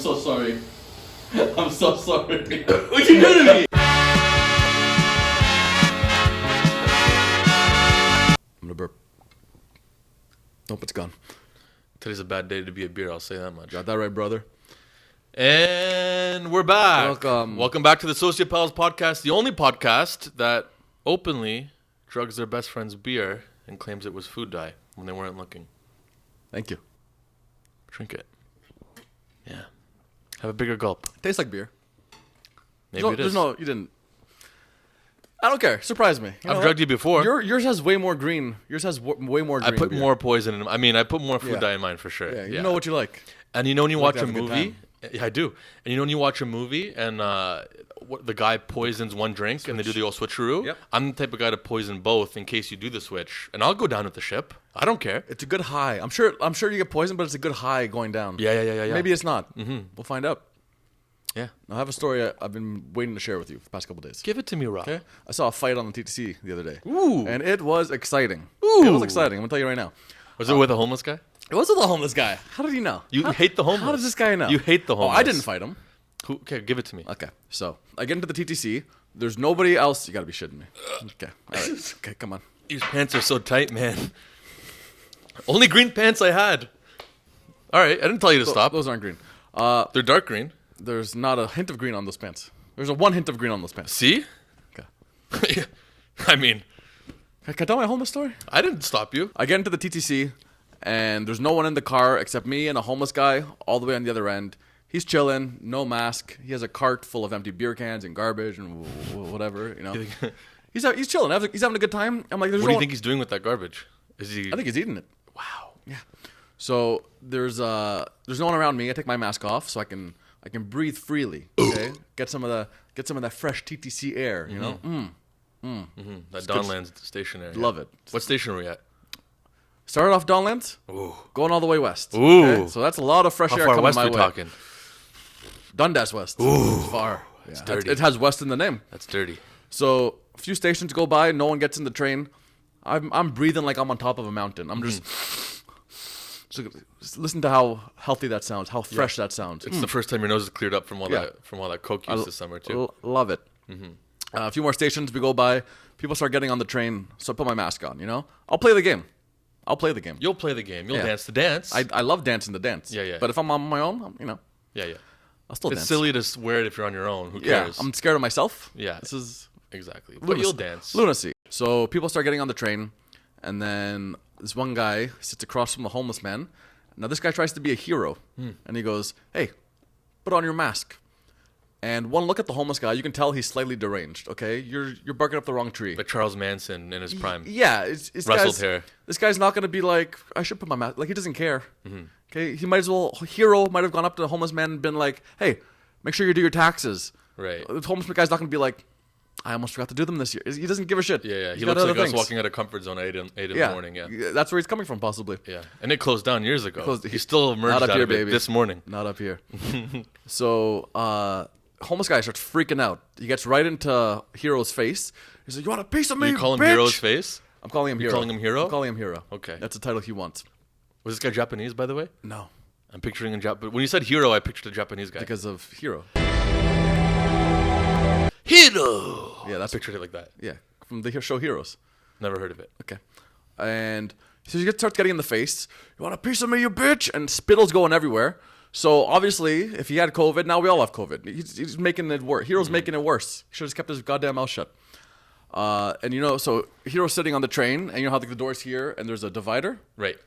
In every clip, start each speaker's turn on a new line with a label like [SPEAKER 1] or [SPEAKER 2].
[SPEAKER 1] so sorry. I'm so sorry.
[SPEAKER 2] What'd you do to me?
[SPEAKER 3] I'm gonna burp. Nope, it's gone.
[SPEAKER 1] Today's a bad day to be a beer, I'll say that much.
[SPEAKER 3] Got that right, brother?
[SPEAKER 1] And we're back.
[SPEAKER 3] Welcome
[SPEAKER 1] back to the Sociopals podcast, the only podcast that openly drugs their best friend's beer and claims it was food dye when they weren't looking.
[SPEAKER 3] Thank you.
[SPEAKER 1] Drink it. Yeah. Have a bigger gulp.
[SPEAKER 3] Tastes like beer.
[SPEAKER 1] Maybe it is.
[SPEAKER 3] You didn't. I don't care. Surprise me.
[SPEAKER 1] I've drugged you before.
[SPEAKER 3] Yours has way more green. Yours has way more green.
[SPEAKER 1] I put
[SPEAKER 3] beer.
[SPEAKER 1] more poison in. I mean, I put more food dye in mine for sure.
[SPEAKER 3] Yeah, you know what you like.
[SPEAKER 1] And you know when you
[SPEAKER 3] like
[SPEAKER 1] watch a
[SPEAKER 3] to have a good
[SPEAKER 1] movie, yeah, I do. And you know when you watch a movie and the guy poisons one drink and they do the old switcheroo.
[SPEAKER 3] Yep.
[SPEAKER 1] I'm the type of guy to poison both in case you do the switch, and I'll go down with the ship. I don't care.
[SPEAKER 3] It's a good high. I'm sure you get poisoned, but it's a good high going down.
[SPEAKER 1] Yeah.
[SPEAKER 3] Maybe it's not. Mm-hmm. We'll find out.
[SPEAKER 1] Yeah.
[SPEAKER 3] I have a story I've been waiting to share with you for the past couple days.
[SPEAKER 1] Give it to me, Rob.
[SPEAKER 3] Okay. I saw a fight on the TTC the other day.
[SPEAKER 1] Ooh.
[SPEAKER 3] And it was exciting.
[SPEAKER 1] Ooh.
[SPEAKER 3] It was exciting. I'm gonna tell you right now.
[SPEAKER 1] Was it with a homeless guy?
[SPEAKER 3] It was with a homeless guy. How did he know?
[SPEAKER 1] You hate the homeless.
[SPEAKER 3] How does this guy know?
[SPEAKER 1] You hate the homeless.
[SPEAKER 3] Oh, I didn't fight him.
[SPEAKER 1] Okay, give it to me.
[SPEAKER 3] Okay, so I get into the TTC. There's nobody else. You gotta be shitting me. Okay, all right. Okay, come on.
[SPEAKER 1] These pants are so tight, man. Only green pants I had. All right, I didn't tell you to stop.
[SPEAKER 3] Those aren't green.
[SPEAKER 1] They're dark green.
[SPEAKER 3] There's not a hint of green on those pants. There's a one hint of green on those pants.
[SPEAKER 1] See?
[SPEAKER 3] Okay.
[SPEAKER 1] I mean,
[SPEAKER 3] Can I tell my homeless story?
[SPEAKER 1] I didn't stop you.
[SPEAKER 3] I get into the TTC, and there's no one in the car except me and a homeless guy all the way on the other end. He's chilling, no mask. He has a cart full of empty beer cans and garbage and whatever, you know. He's chilling. He's having a good time. I'm like,
[SPEAKER 1] What do you think he's doing with that garbage? Is he?
[SPEAKER 3] I think he's eating it.
[SPEAKER 1] Wow.
[SPEAKER 3] Yeah. So there's no one around me. I take my mask off so I can breathe freely. Okay. Get some of that fresh TTC air. You know.
[SPEAKER 1] That Donlands station area.
[SPEAKER 3] Love it.
[SPEAKER 1] What station are we at?
[SPEAKER 3] Started off Donlands.
[SPEAKER 1] Ooh.
[SPEAKER 3] Going all the way west.
[SPEAKER 1] Ooh.
[SPEAKER 3] Okay? So that's a lot of fresh
[SPEAKER 1] How
[SPEAKER 3] air
[SPEAKER 1] far
[SPEAKER 3] coming
[SPEAKER 1] west
[SPEAKER 3] my
[SPEAKER 1] we
[SPEAKER 3] way.
[SPEAKER 1] talking?
[SPEAKER 3] Dundas West.
[SPEAKER 1] Ooh.
[SPEAKER 3] Far.
[SPEAKER 1] It's
[SPEAKER 3] Yeah.
[SPEAKER 1] dirty.
[SPEAKER 3] It has west in the name.
[SPEAKER 1] That's dirty.
[SPEAKER 3] So a few stations go by. No one gets in the train. I'm breathing like I'm on top of a mountain. I'm just listen to how healthy that sounds. How fresh that sounds.
[SPEAKER 1] It's the first time your nose is cleared up from all
[SPEAKER 3] Yeah.
[SPEAKER 1] that coke use this summer too.
[SPEAKER 3] Love it. A few more stations we go by. People start getting on the train, so I put my mask on. You know, I'll play the game.
[SPEAKER 1] You'll play the game. You'll
[SPEAKER 3] Yeah.
[SPEAKER 1] dance the dance.
[SPEAKER 3] I love dancing the dance.
[SPEAKER 1] Yeah.
[SPEAKER 3] But if I'm on my own,
[SPEAKER 1] Yeah.
[SPEAKER 3] I'll still
[SPEAKER 1] It's
[SPEAKER 3] dance.
[SPEAKER 1] silly to wear it if you're on your own. Who
[SPEAKER 3] Yeah,
[SPEAKER 1] cares?
[SPEAKER 3] I'm scared of myself.
[SPEAKER 1] Yeah.
[SPEAKER 3] This is
[SPEAKER 1] Exactly. But
[SPEAKER 3] lunacy.
[SPEAKER 1] you'll dance.
[SPEAKER 3] Lunacy. So people start getting on the train, and then this one guy sits across from the homeless man. Now this guy tries to be a hero, and he goes, "Hey, put on your mask." And one look at the homeless guy, you can tell he's slightly deranged. Okay, you're barking up the wrong tree.
[SPEAKER 1] Like Charles Manson in his prime.
[SPEAKER 3] Yeah, it's
[SPEAKER 1] Rustled hair.
[SPEAKER 3] This guy's not gonna be like, I should put my mask. Like he doesn't care. Okay, he might as well. Hero might have gone up to the homeless man and been like, "Hey, make sure you do your taxes."
[SPEAKER 1] Right.
[SPEAKER 3] The homeless guy's not gonna be like, "I almost forgot to do them this year." He doesn't give a shit.
[SPEAKER 1] Yeah.
[SPEAKER 3] He's
[SPEAKER 1] He
[SPEAKER 3] got
[SPEAKER 1] looks
[SPEAKER 3] other
[SPEAKER 1] like us
[SPEAKER 3] things.
[SPEAKER 1] walking out of comfort zone at 8 in the morning. Yeah.
[SPEAKER 3] That's where he's coming from, possibly.
[SPEAKER 1] Yeah. And it closed down years ago.
[SPEAKER 3] Closed-
[SPEAKER 1] He still emerged
[SPEAKER 3] Not up
[SPEAKER 1] out
[SPEAKER 3] here,
[SPEAKER 1] of it
[SPEAKER 3] baby.
[SPEAKER 1] this morning.
[SPEAKER 3] Not up here. So, homeless guy starts freaking out. He gets right into Hero's face. He's like, "You want a piece of me,
[SPEAKER 1] You call him
[SPEAKER 3] bitch?"
[SPEAKER 1] Hero's face?
[SPEAKER 3] I'm calling him Hero.
[SPEAKER 1] calling him Hero?
[SPEAKER 3] I'm calling him Hero.
[SPEAKER 1] Okay.
[SPEAKER 3] That's the title he wants.
[SPEAKER 1] Was this guy Japanese, by the way?
[SPEAKER 3] No,
[SPEAKER 1] I'm picturing a But when you said hero, I pictured a Japanese guy.
[SPEAKER 3] because of Hero.
[SPEAKER 1] Hero!
[SPEAKER 3] Yeah, that's
[SPEAKER 1] I pictured it like that.
[SPEAKER 3] Yeah, from the show Heroes.
[SPEAKER 1] Never heard of it.
[SPEAKER 3] Okay. And so he starts getting in the face. "You want a piece of me, you bitch?" And spittle's going everywhere. So obviously, if he had COVID, now we all have COVID. He's making it worse. Hero's making it worse. He should have just kept his goddamn mouth shut. And so Hero's sitting on the train, and you know how the door's here, and there's a divider?
[SPEAKER 1] Right.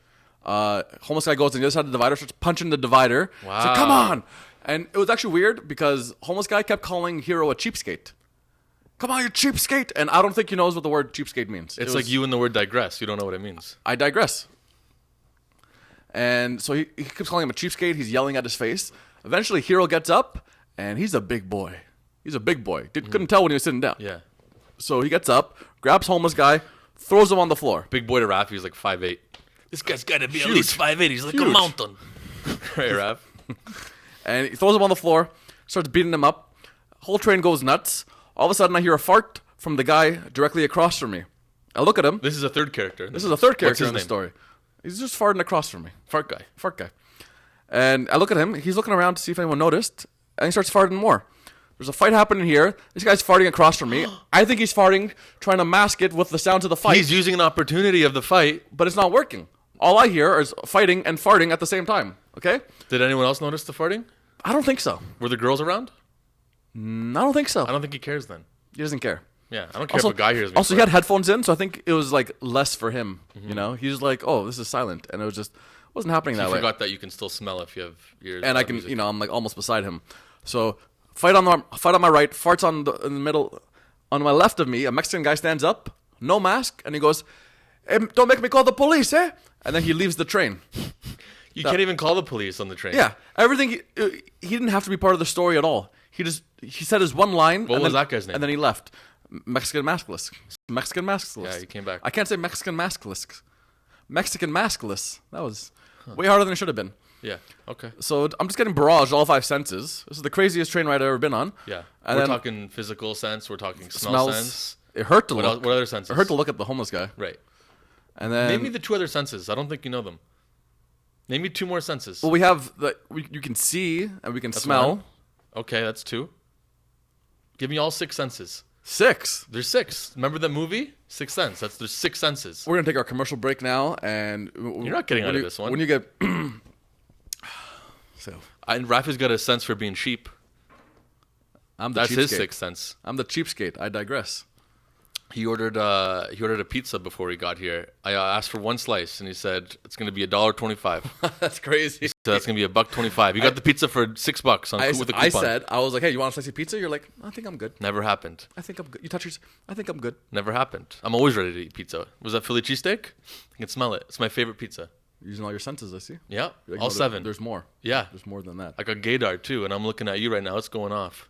[SPEAKER 3] Homeless guy goes on the other side of the divider, starts punching the divider.
[SPEAKER 1] Wow.
[SPEAKER 3] He's like, "Come on!" And it was actually weird because homeless guy kept calling Hero a cheapskate. "Come on, you cheapskate!" And I don't think he knows what the word cheapskate means.
[SPEAKER 1] It's like you and the word digress. You don't know what it means.
[SPEAKER 3] I digress. And so he keeps calling him a cheapskate. He's yelling at his face. Eventually, Hero gets up, and he's a big boy. He's a big boy. Couldn't tell when he was sitting down.
[SPEAKER 1] Yeah.
[SPEAKER 3] So he gets up, grabs homeless guy, throws him on the floor.
[SPEAKER 1] Big boy to Raph, he's like 5'8". This guy's got to be at
[SPEAKER 3] Huge.
[SPEAKER 1] least 5'8". He's like a
[SPEAKER 3] Huge.
[SPEAKER 1] mountain. Right, Raph?
[SPEAKER 3] And he throws him on the floor, starts beating him up. Whole train goes nuts. All of a sudden, I hear a fart from the guy directly across from me. I look at him.
[SPEAKER 1] This is a third character.
[SPEAKER 3] This is a third
[SPEAKER 1] What's
[SPEAKER 3] character
[SPEAKER 1] his
[SPEAKER 3] in the
[SPEAKER 1] name?
[SPEAKER 3] story. He's just farting across from me.
[SPEAKER 1] Fart guy.
[SPEAKER 3] Fart guy. And I look at him. He's looking around to see if anyone noticed, and he starts farting more. There's a fight happening here. This guy's farting across from me. I think he's farting, trying to mask it with the sounds of the fight.
[SPEAKER 1] He's using an opportunity of the fight.
[SPEAKER 3] But it's not working. All I hear is fighting and farting at the same time. Okay?
[SPEAKER 1] Did anyone else notice the farting?
[SPEAKER 3] I don't think so.
[SPEAKER 1] Were the girls around?
[SPEAKER 3] I don't think so.
[SPEAKER 1] I don't think he cares then.
[SPEAKER 3] He doesn't care.
[SPEAKER 1] Yeah, I don't care if a guy hears me.
[SPEAKER 3] Also, he had headphones in, so I think it was like less for him. You know, he was like, "Oh, this is silent," and it was just wasn't happening that way.
[SPEAKER 1] I forgot that you can still smell if you have ears.
[SPEAKER 3] And I can, you know, I'm like almost beside him. So fight on my right, farts in the middle. On my left of me, a Mexican guy stands up, no mask, and he goes, "Hey, don't make me call the police, eh?" And then he leaves the train.
[SPEAKER 1] You can't even call the police on the train.
[SPEAKER 3] Yeah, everything. He didn't have to be part of the story at all. He said his one line.
[SPEAKER 1] What was that guy's name?
[SPEAKER 3] And then he left. Mexican maskless. Mexican maskless.
[SPEAKER 1] Yeah, he came back.
[SPEAKER 3] I can't say Mexican maskless. Mexican maskless. That was way harder than it should have been.
[SPEAKER 1] Yeah. Okay.
[SPEAKER 3] So I'm just getting barraged all 5 senses. This is the craziest train ride I've ever been on.
[SPEAKER 1] Yeah.
[SPEAKER 3] And
[SPEAKER 1] we're
[SPEAKER 3] then
[SPEAKER 1] talking physical sense. We're talking
[SPEAKER 3] smells.
[SPEAKER 1] sense.
[SPEAKER 3] It hurt to look.
[SPEAKER 1] What other senses?
[SPEAKER 3] It hurt to look at the homeless guy.
[SPEAKER 1] Right.
[SPEAKER 3] And then
[SPEAKER 1] Name me the 2 other senses. I don't think you know them. Name me 2 more senses.
[SPEAKER 3] well, we have you can see and we can smell.
[SPEAKER 1] 1. Okay, that's 2. Give me all 6 senses.
[SPEAKER 3] 6.
[SPEAKER 1] There's 6. Remember the movie? Sixth Sense. There's 6 senses.
[SPEAKER 3] We're gonna take our commercial break now, and
[SPEAKER 1] You're not getting out of this one.
[SPEAKER 3] When you get so
[SPEAKER 1] And Rafi's got a sense for being cheap. That's his
[SPEAKER 3] cheapskate.
[SPEAKER 1] 6th sense.
[SPEAKER 3] I'm the cheapskate. I digress.
[SPEAKER 1] He ordered a pizza before he got here. I asked for 1 slice, and he said it's going to be $1.25.
[SPEAKER 3] That's crazy.
[SPEAKER 1] So that's going to be $1.25. You got the pizza for $6 with a coupon.
[SPEAKER 3] I was like, hey, you want a slice of pizza? You're like, I think I'm good.
[SPEAKER 1] Never happened.
[SPEAKER 3] I think I'm good. You touch yours. I think I'm good.
[SPEAKER 1] Never happened. I'm always ready to eat pizza. Was that Philly cheesesteak? I can smell it. It's my favorite pizza.
[SPEAKER 3] Using all your senses, I see.
[SPEAKER 1] Yeah,
[SPEAKER 3] Like,
[SPEAKER 1] all
[SPEAKER 3] no,
[SPEAKER 1] 7.
[SPEAKER 3] There's more.
[SPEAKER 1] Yeah,
[SPEAKER 3] There's more than that.
[SPEAKER 1] I got gaydar too, and I'm looking at you right now. It's going off.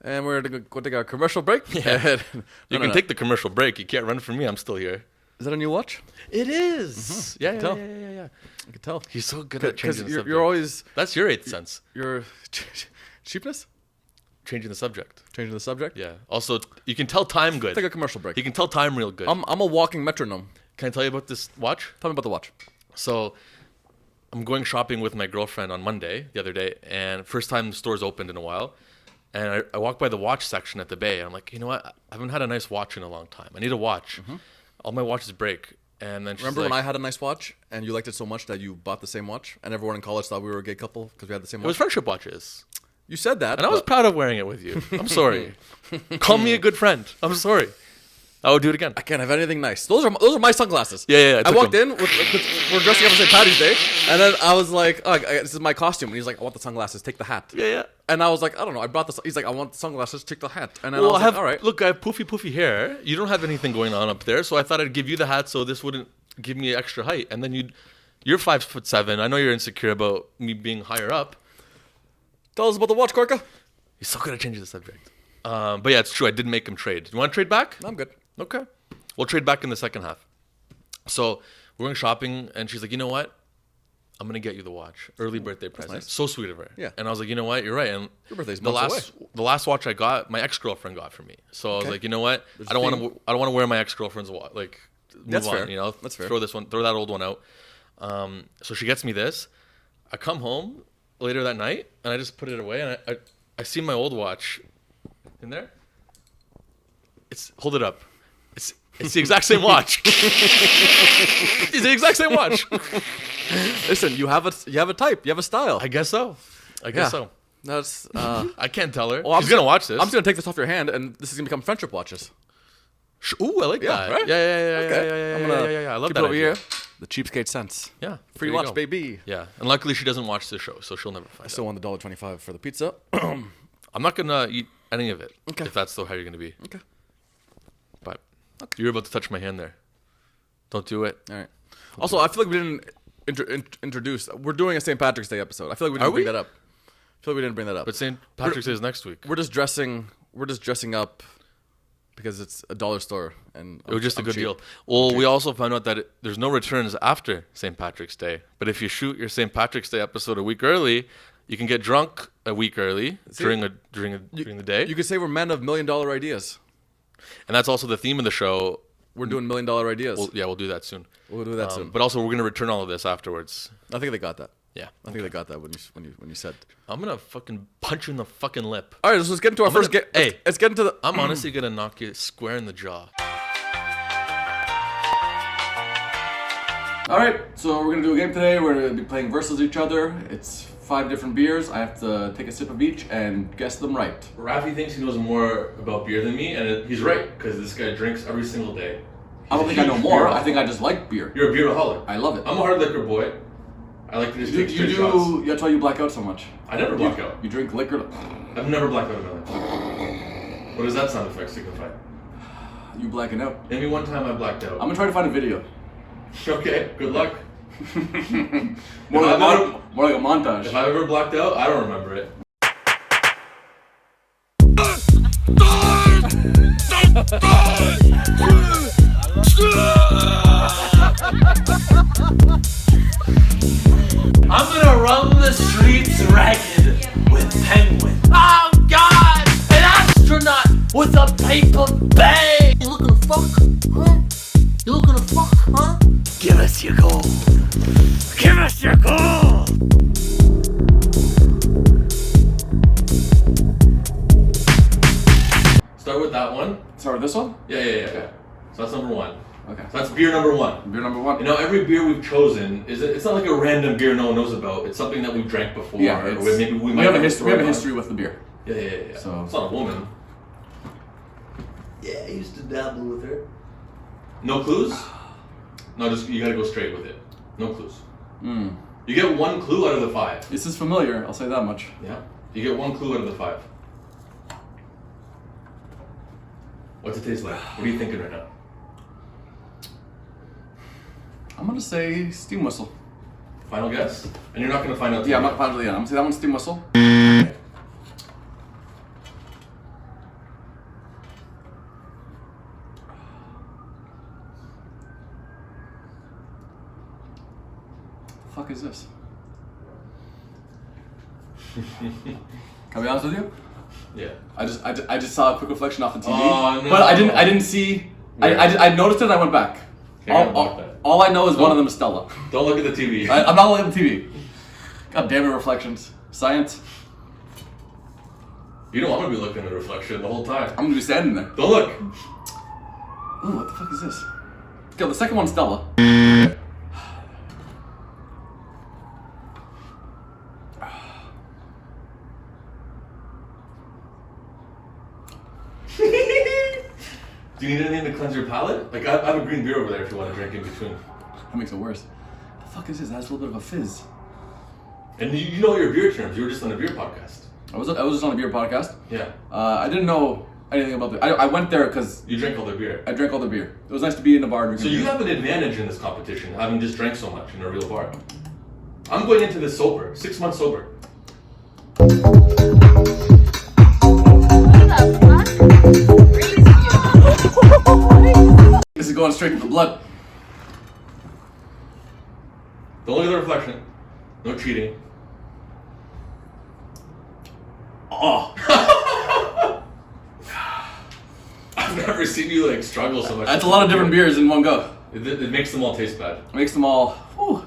[SPEAKER 3] And we're going to take our commercial break.
[SPEAKER 1] Yeah.
[SPEAKER 3] No,
[SPEAKER 1] You can take the commercial break. You can't run from me. I'm still here.
[SPEAKER 3] Is that a new watch?
[SPEAKER 1] It is. Yeah,
[SPEAKER 3] tell.
[SPEAKER 1] yeah.
[SPEAKER 3] I can tell.
[SPEAKER 1] He's so good at changing the subject.
[SPEAKER 3] You're always
[SPEAKER 1] That's your 8th sense.
[SPEAKER 3] your cheapness.
[SPEAKER 1] Changing the subject.
[SPEAKER 3] Changing the subject.
[SPEAKER 1] Yeah. Also, you can tell time good.
[SPEAKER 3] Take a commercial break.
[SPEAKER 1] You can tell time real good.
[SPEAKER 3] I'm a walking metronome.
[SPEAKER 1] Can I tell you about this watch?
[SPEAKER 3] Tell me about the watch.
[SPEAKER 1] So, I'm going shopping with my girlfriend on Monday, the other day, and first time the store's opened in a while. And I walk by the watch section at the Bay, and I'm like, you know what? I haven't had a nice watch in a long time. I need a watch. All my watches break. And then she's
[SPEAKER 3] Remember
[SPEAKER 1] like,
[SPEAKER 3] when I had a nice watch and you liked it so much that you bought the same watch, and everyone in college thought we were a gay couple because we had the same
[SPEAKER 1] it
[SPEAKER 3] watch?
[SPEAKER 1] was friendship watches.
[SPEAKER 3] You said that.
[SPEAKER 1] And I was proud of wearing it with you. I'm sorry. Call me a good friend. I'm sorry. I would do it again.
[SPEAKER 3] I can't have anything nice. Those are my sunglasses.
[SPEAKER 1] Yeah,
[SPEAKER 3] I walked in with we're dressing up for St. Patty's Day, and then I was like, oh, "This is my costume." And he's like, "I want the sunglasses. Take the hat."
[SPEAKER 1] Yeah.
[SPEAKER 3] And I was like, "I don't know. I brought this." He's like, "I want the sunglasses. Take the hat." And then
[SPEAKER 1] Well,
[SPEAKER 3] I was like, "All right."
[SPEAKER 1] Look, I have poofy hair. You don't have anything going on up there, so I thought I'd give you the hat so this wouldn't give me extra height. And then you're 5'7". I know you're insecure about me being higher up.
[SPEAKER 3] Tell us about the watch, Korica.
[SPEAKER 1] He's so good at changing the subject. But yeah, it's true. I did make him trade. You want to trade back?
[SPEAKER 3] I'm good.
[SPEAKER 1] Okay. We'll trade back in the second half. So we're going shopping, and she's like, you know what? I'm going to get you the watch. Early birthday present.
[SPEAKER 3] nice.
[SPEAKER 1] So sweet of her.
[SPEAKER 3] Yeah.
[SPEAKER 1] And I was like, you know what? You're right. And
[SPEAKER 3] Your birthday's
[SPEAKER 1] the
[SPEAKER 3] months
[SPEAKER 1] last watch I got, my ex-girlfriend got for me. So I was
[SPEAKER 3] Okay.
[SPEAKER 1] like, you know what?
[SPEAKER 3] There's
[SPEAKER 1] I don't
[SPEAKER 3] a
[SPEAKER 1] want to wear my ex-girlfriend's watch. Like, move
[SPEAKER 3] That's
[SPEAKER 1] on,
[SPEAKER 3] fair.
[SPEAKER 1] you know?
[SPEAKER 3] That's fair.
[SPEAKER 1] Throw that old one out. So she gets me this. I come home later that night, and I just put it away, and I see my old watch in there. Hold it up. It's the exact same watch. It's the exact same watch.
[SPEAKER 3] Listen, you have a type. You have a style.
[SPEAKER 1] I guess so.
[SPEAKER 3] Yeah.
[SPEAKER 1] So.
[SPEAKER 3] That's.
[SPEAKER 1] I can't tell her.
[SPEAKER 3] Well,
[SPEAKER 1] She's gonna watch this.
[SPEAKER 3] I'm just gonna take this off your hand, and this is gonna become friendship watches.
[SPEAKER 1] Ooh, I like that.
[SPEAKER 3] right?
[SPEAKER 1] Yeah.
[SPEAKER 3] Okay. I'm gonna
[SPEAKER 1] Yeah. I love
[SPEAKER 3] keep
[SPEAKER 1] that
[SPEAKER 3] it over
[SPEAKER 1] idea.
[SPEAKER 3] here. The cheapskate sense.
[SPEAKER 1] Yeah.
[SPEAKER 3] Free
[SPEAKER 1] there you
[SPEAKER 3] watch,
[SPEAKER 1] go.
[SPEAKER 3] baby.
[SPEAKER 1] Yeah, and luckily she doesn't watch the show, so she'll never find
[SPEAKER 3] I still want the $1.25 for the pizza.
[SPEAKER 1] out. I'm not gonna eat any of it.
[SPEAKER 3] Okay.
[SPEAKER 1] If that's still how you're gonna be.
[SPEAKER 3] Okay.
[SPEAKER 1] But you're about to touch my hand there. Don't do it.
[SPEAKER 3] All right. Also, I feel like we didn't introduce. We're doing a St. Patrick's Day episode. I feel like we didn't bring that up. I feel like we didn't bring that up.
[SPEAKER 1] But St. Patrick's Day is next week.
[SPEAKER 3] We're just dressing up because it's a dollar store, and
[SPEAKER 1] It was just a good
[SPEAKER 3] cheap.
[SPEAKER 1] deal. Well, we also found out that there's no returns after St. Patrick's Day. But if you shoot your St. Patrick's Day episode a week early, you can get drunk a week early during the day.
[SPEAKER 3] You could say we're men of $1 million ideas.
[SPEAKER 1] And that's also the theme of the show.
[SPEAKER 3] We're doing $1 million ideas.
[SPEAKER 1] We'll do that soon.
[SPEAKER 3] We'll do that soon.
[SPEAKER 1] But also, we're going to return all of this afterwards.
[SPEAKER 3] I think they got that.
[SPEAKER 1] Yeah.
[SPEAKER 3] I think they got that when you said.
[SPEAKER 1] I'm gonna fucking punch you in the fucking lip.
[SPEAKER 3] All right, let's get into our first game.
[SPEAKER 1] Hey,
[SPEAKER 3] let's get into the.
[SPEAKER 1] I'm honestly gonna knock you square in the jaw.
[SPEAKER 3] All right, so we're gonna do a game today. We're gonna be playing versus each other. It's 5 different beers. I have to take a sip of each and guess them right.
[SPEAKER 1] Rafi thinks he knows more about beer than me, and he's right because this guy drinks every single day.
[SPEAKER 3] I don't think I know more. I think I just like beer.
[SPEAKER 1] You're a beeraholic.
[SPEAKER 3] I love it.
[SPEAKER 1] I'm a hard liquor boy. I like to just take straight
[SPEAKER 3] you
[SPEAKER 1] shots.
[SPEAKER 3] do. That's why you black out so much.
[SPEAKER 1] I never black out.
[SPEAKER 3] You drink liquor.
[SPEAKER 1] I've never blacked out in my life. What does that sound effect signify?
[SPEAKER 3] You blacking out.
[SPEAKER 1] Name me one time I blacked out.
[SPEAKER 3] I'm gonna try to find a video.
[SPEAKER 1] Okay, good luck.
[SPEAKER 3] more like a montage.
[SPEAKER 1] If I've ever blacked out, I don't remember it.
[SPEAKER 2] I'm gonna run the streets ragged with penguins. Oh God! An astronaut with a paper bag. You looking to fuck? Huh? You looking to fuck? Huh? Give us your gold. Give us your gold.
[SPEAKER 1] Start with that one.
[SPEAKER 3] Start with this one.
[SPEAKER 1] Yeah. Okay. So that's number one.
[SPEAKER 3] Okay.
[SPEAKER 1] So that's beer number one.
[SPEAKER 3] Beer number one.
[SPEAKER 1] You know, every beer we've chosen it's not like a random beer no one knows about. It's something that we've drank before.
[SPEAKER 3] Yeah,
[SPEAKER 1] or
[SPEAKER 3] it's,
[SPEAKER 1] maybe we
[SPEAKER 3] have a
[SPEAKER 1] have
[SPEAKER 3] history. We have a
[SPEAKER 1] on.
[SPEAKER 3] history with the beer.
[SPEAKER 1] Yeah.
[SPEAKER 3] So
[SPEAKER 1] it's not a woman.
[SPEAKER 2] Yeah, I used to dabble with her.
[SPEAKER 1] No clues? No, just you gotta go straight with it. No clues.
[SPEAKER 3] Mm.
[SPEAKER 1] You get 1 clue out of the 5.
[SPEAKER 3] This is familiar. I'll say that much.
[SPEAKER 1] Yeah. You get 1 clue out of the 5. What's it taste like? What are you thinking right now?
[SPEAKER 3] I'm gonna say steam whistle.
[SPEAKER 1] Final guess? And you're not gonna find out.
[SPEAKER 3] Yeah, I'm not finally. Yeah, I'm gonna say that one's steam whistle.
[SPEAKER 1] Okay.
[SPEAKER 3] The fuck is this? Can I be honest with you?
[SPEAKER 1] Yeah.
[SPEAKER 3] I just saw a quick reflection off the TV.
[SPEAKER 1] Oh, no.
[SPEAKER 3] But I didn't see. I noticed it and I went back. All I know is one of them is Stella.
[SPEAKER 1] Don't look at the TV.
[SPEAKER 3] I'm not looking at the TV. God damn it, reflections. Science.
[SPEAKER 1] You know I'm gonna be looking at the reflection the whole time.
[SPEAKER 3] I'm gonna be standing there.
[SPEAKER 1] Don't look.
[SPEAKER 3] Ooh, what the fuck is this? Okay, the second one's Stella.
[SPEAKER 1] Do you need anything to cleanse your palate? Like I have a green beer over there if you want to drink in between.
[SPEAKER 3] That makes it worse. The fuck is this? That has a little bit of a fizz.
[SPEAKER 1] And you know your beer terms. You were just on a beer podcast.
[SPEAKER 3] I was just on a beer podcast.
[SPEAKER 1] Yeah.
[SPEAKER 3] I didn't know anything about it. I went there because
[SPEAKER 1] You drank all their beer.
[SPEAKER 3] I drank all the beer. It was nice to be in a bar drinking
[SPEAKER 1] So you
[SPEAKER 3] beer.
[SPEAKER 1] have an advantage in this competition, having just drank so much in a real bar. I'm going into this sober, 6 months sober.
[SPEAKER 3] This is going straight to the blood.
[SPEAKER 1] Don't look at the reflection. No cheating.
[SPEAKER 3] Oh.
[SPEAKER 1] I've never seen you like struggle so much.
[SPEAKER 3] That's a lot of different beers in one go.
[SPEAKER 1] It makes them all taste bad.
[SPEAKER 3] Makes them all. Whew.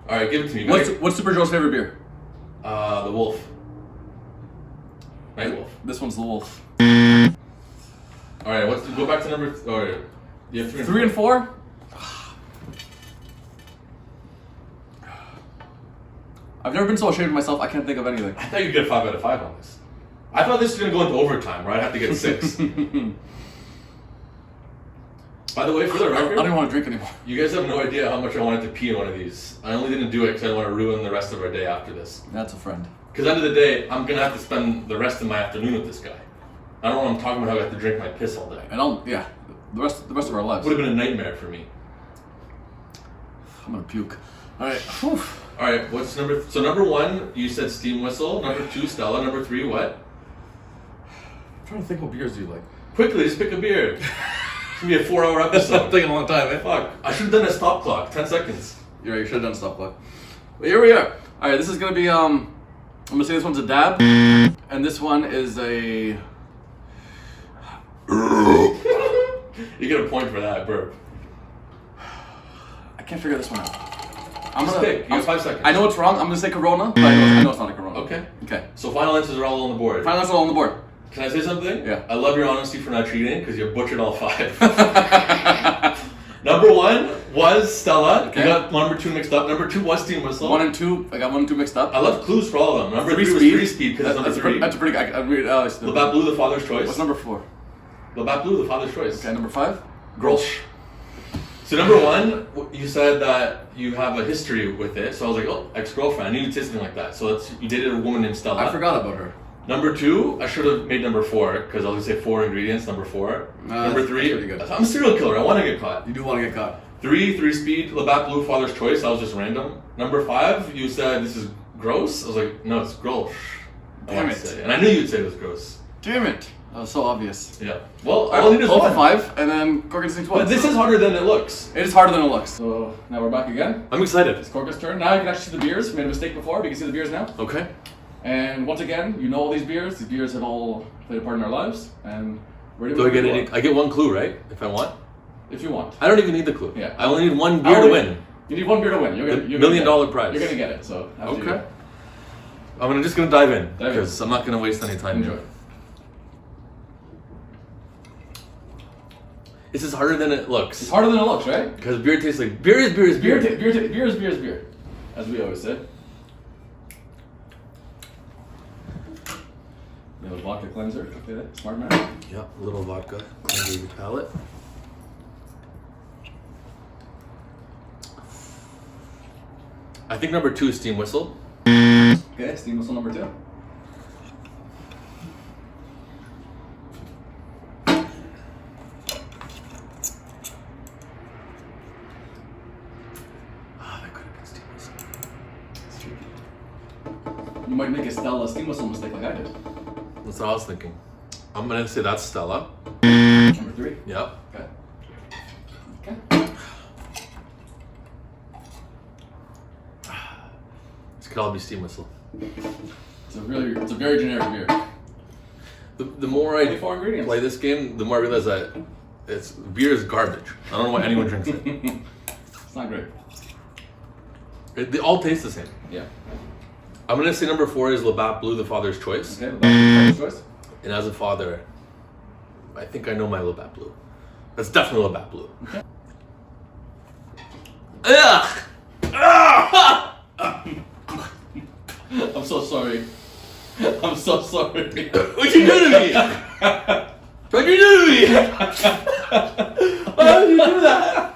[SPEAKER 1] All right, give it to me.
[SPEAKER 3] What's Super Joe's favorite beer?
[SPEAKER 1] The Wolf. Night Wolf.
[SPEAKER 3] This one's the Wolf.
[SPEAKER 1] All right, go back to number. Or you have 3 and
[SPEAKER 3] 3 and 4. I've never been so ashamed of myself. I can't think of anything.
[SPEAKER 1] I thought you'd get 5 out of 5 on this. I thought this was gonna go into overtime, where I'd have to get 6. By the way, for the
[SPEAKER 3] I
[SPEAKER 1] record,
[SPEAKER 3] don't even want to drink anymore.
[SPEAKER 1] you guys have no idea how much I wanted to pee in one of these. I only didn't do it because I didn't want to ruin the rest of our day after this.
[SPEAKER 3] That's a friend.
[SPEAKER 1] Because end of the day, I'm gonna have to spend the rest of my afternoon with this guy. I don't know what I'm talking about. How I have to drink my piss all day.
[SPEAKER 3] And the rest of our lives.
[SPEAKER 1] Would have been a nightmare for me.
[SPEAKER 3] I'm gonna puke. All right. Whew.
[SPEAKER 1] All right, what's number? So number 1, you said steam whistle. Number 2, Stella. Number 3, what?
[SPEAKER 3] I'm trying to think what beers do you like.
[SPEAKER 1] Quickly, just pick a beer. It's gonna be a 4-hour episode.
[SPEAKER 3] taking a long time, eh?
[SPEAKER 1] Fuck. I should have done a stop clock. 10 seconds.
[SPEAKER 3] You're right, you should have done stop clock. But here we are. All right, this is gonna be I'm gonna say this one's a dab, and this one is a.
[SPEAKER 1] You get a point for that burp.
[SPEAKER 3] I can't figure this one out. I'm
[SPEAKER 1] Just
[SPEAKER 3] gonna
[SPEAKER 1] pick. You have 5 seconds.
[SPEAKER 3] I know it's wrong. I'm gonna say Corona, but I know it's not a Corona.
[SPEAKER 1] Okay.
[SPEAKER 3] Okay.
[SPEAKER 1] So final answers are all on the board.
[SPEAKER 3] Final answer all on the board.
[SPEAKER 1] Can I say something?
[SPEAKER 3] Yeah.
[SPEAKER 1] I love your honesty for not cheating because you butchered all 5. Number 1 was Stella.
[SPEAKER 3] Okay.
[SPEAKER 1] You got number 2 mixed up. Number 2 was Steam Whistle.
[SPEAKER 3] 1 and 2. I got 1 and 2 mixed up.
[SPEAKER 1] I love clues for all of them. Number 3 was 3 speed because it's number 3.
[SPEAKER 3] That's a pretty. I read.
[SPEAKER 1] Labatt Blue, the father's choice.
[SPEAKER 3] What's number 4?
[SPEAKER 1] Labatt Blue, the father's choice.
[SPEAKER 3] Okay, number 5.
[SPEAKER 1] Grolsch. So number 1, you said that you have a history with it. So I was like, oh, ex-girlfriend. I knew you'd say something like that. So you dated a woman named Stella.
[SPEAKER 3] I forgot about her.
[SPEAKER 1] Number 2, I should have made number 4 because I was gonna say 4 ingredients. Number 4. Number 3,
[SPEAKER 3] pretty good.
[SPEAKER 1] I'm a serial killer. I want to get caught.
[SPEAKER 3] You do want to get caught.
[SPEAKER 1] 3 speed, Labatt Blue, father's choice. That was just random. Number 5, you said this is gross. I was like, no, it's Grolsch.
[SPEAKER 3] Damn it.
[SPEAKER 1] And I knew you'd say it was gross.
[SPEAKER 3] Damn it. That was so obvious.
[SPEAKER 1] Yeah. Well, all I need is 1.
[SPEAKER 3] 5, and then Cork sinks 1.
[SPEAKER 1] But this is harder than it looks.
[SPEAKER 3] It is harder than it looks. So now we're back again.
[SPEAKER 1] I'm excited.
[SPEAKER 3] It's Cork's turn. Now you can actually see the beers. We made a mistake before, but you can see the beers now.
[SPEAKER 1] Okay.
[SPEAKER 3] And once again, you know all these beers. These beers have all played a part in our lives. And ready
[SPEAKER 1] Do I get any? I get 1 clue, right? If I want.
[SPEAKER 3] If you want.
[SPEAKER 1] I don't even need the clue.
[SPEAKER 3] Yeah.
[SPEAKER 1] I only need 1 beer to win.
[SPEAKER 3] You need 1 beer to win. You're
[SPEAKER 1] The
[SPEAKER 3] gonna
[SPEAKER 1] $1 million prize.
[SPEAKER 3] You're gonna get it. So after you
[SPEAKER 1] Okay.
[SPEAKER 3] go.
[SPEAKER 1] I'm just gonna dive in
[SPEAKER 3] Dive in.
[SPEAKER 1] because I'm not gonna waste any time.
[SPEAKER 3] Enjoy.
[SPEAKER 1] This is harder than it looks.
[SPEAKER 3] It's harder than it looks, right?
[SPEAKER 1] Because beer tastes like beer is beer is beer.
[SPEAKER 3] Beer is beer, as we always say. We have a vodka cleanser. Okay, that smart man.
[SPEAKER 1] Yeah, a little vodka, cleanse your palate. I think number 2 is Steam Whistle.
[SPEAKER 3] Okay, steam whistle number 2.
[SPEAKER 1] That could have been Steam Whistle.
[SPEAKER 3] You might make a Stella steam whistle mistake like I did.
[SPEAKER 1] That's what I was thinking. I'm gonna say that's Stella.
[SPEAKER 3] Number 3.
[SPEAKER 1] Yep.
[SPEAKER 3] Okay. Okay.
[SPEAKER 1] This could all be Steam Whistle.
[SPEAKER 3] It's a very generic beer.
[SPEAKER 1] The more I
[SPEAKER 3] 24 ingredients.
[SPEAKER 1] play this game, the more I realize that beer is garbage. I don't know why anyone drinks it.
[SPEAKER 3] It's not great.
[SPEAKER 1] They all taste the same.
[SPEAKER 3] Yeah.
[SPEAKER 1] I'm gonna say number 4 is Labatt Blue, the father's choice.
[SPEAKER 3] Okay, that's the choice.
[SPEAKER 1] And as a father, I think I know my Labatt Blue. That's definitely Labatt Blue.
[SPEAKER 3] Okay.
[SPEAKER 1] Ugh!
[SPEAKER 3] I'm so sorry. I'm so sorry.
[SPEAKER 1] What'd you do to me? What'd you do to me? Why would you do that?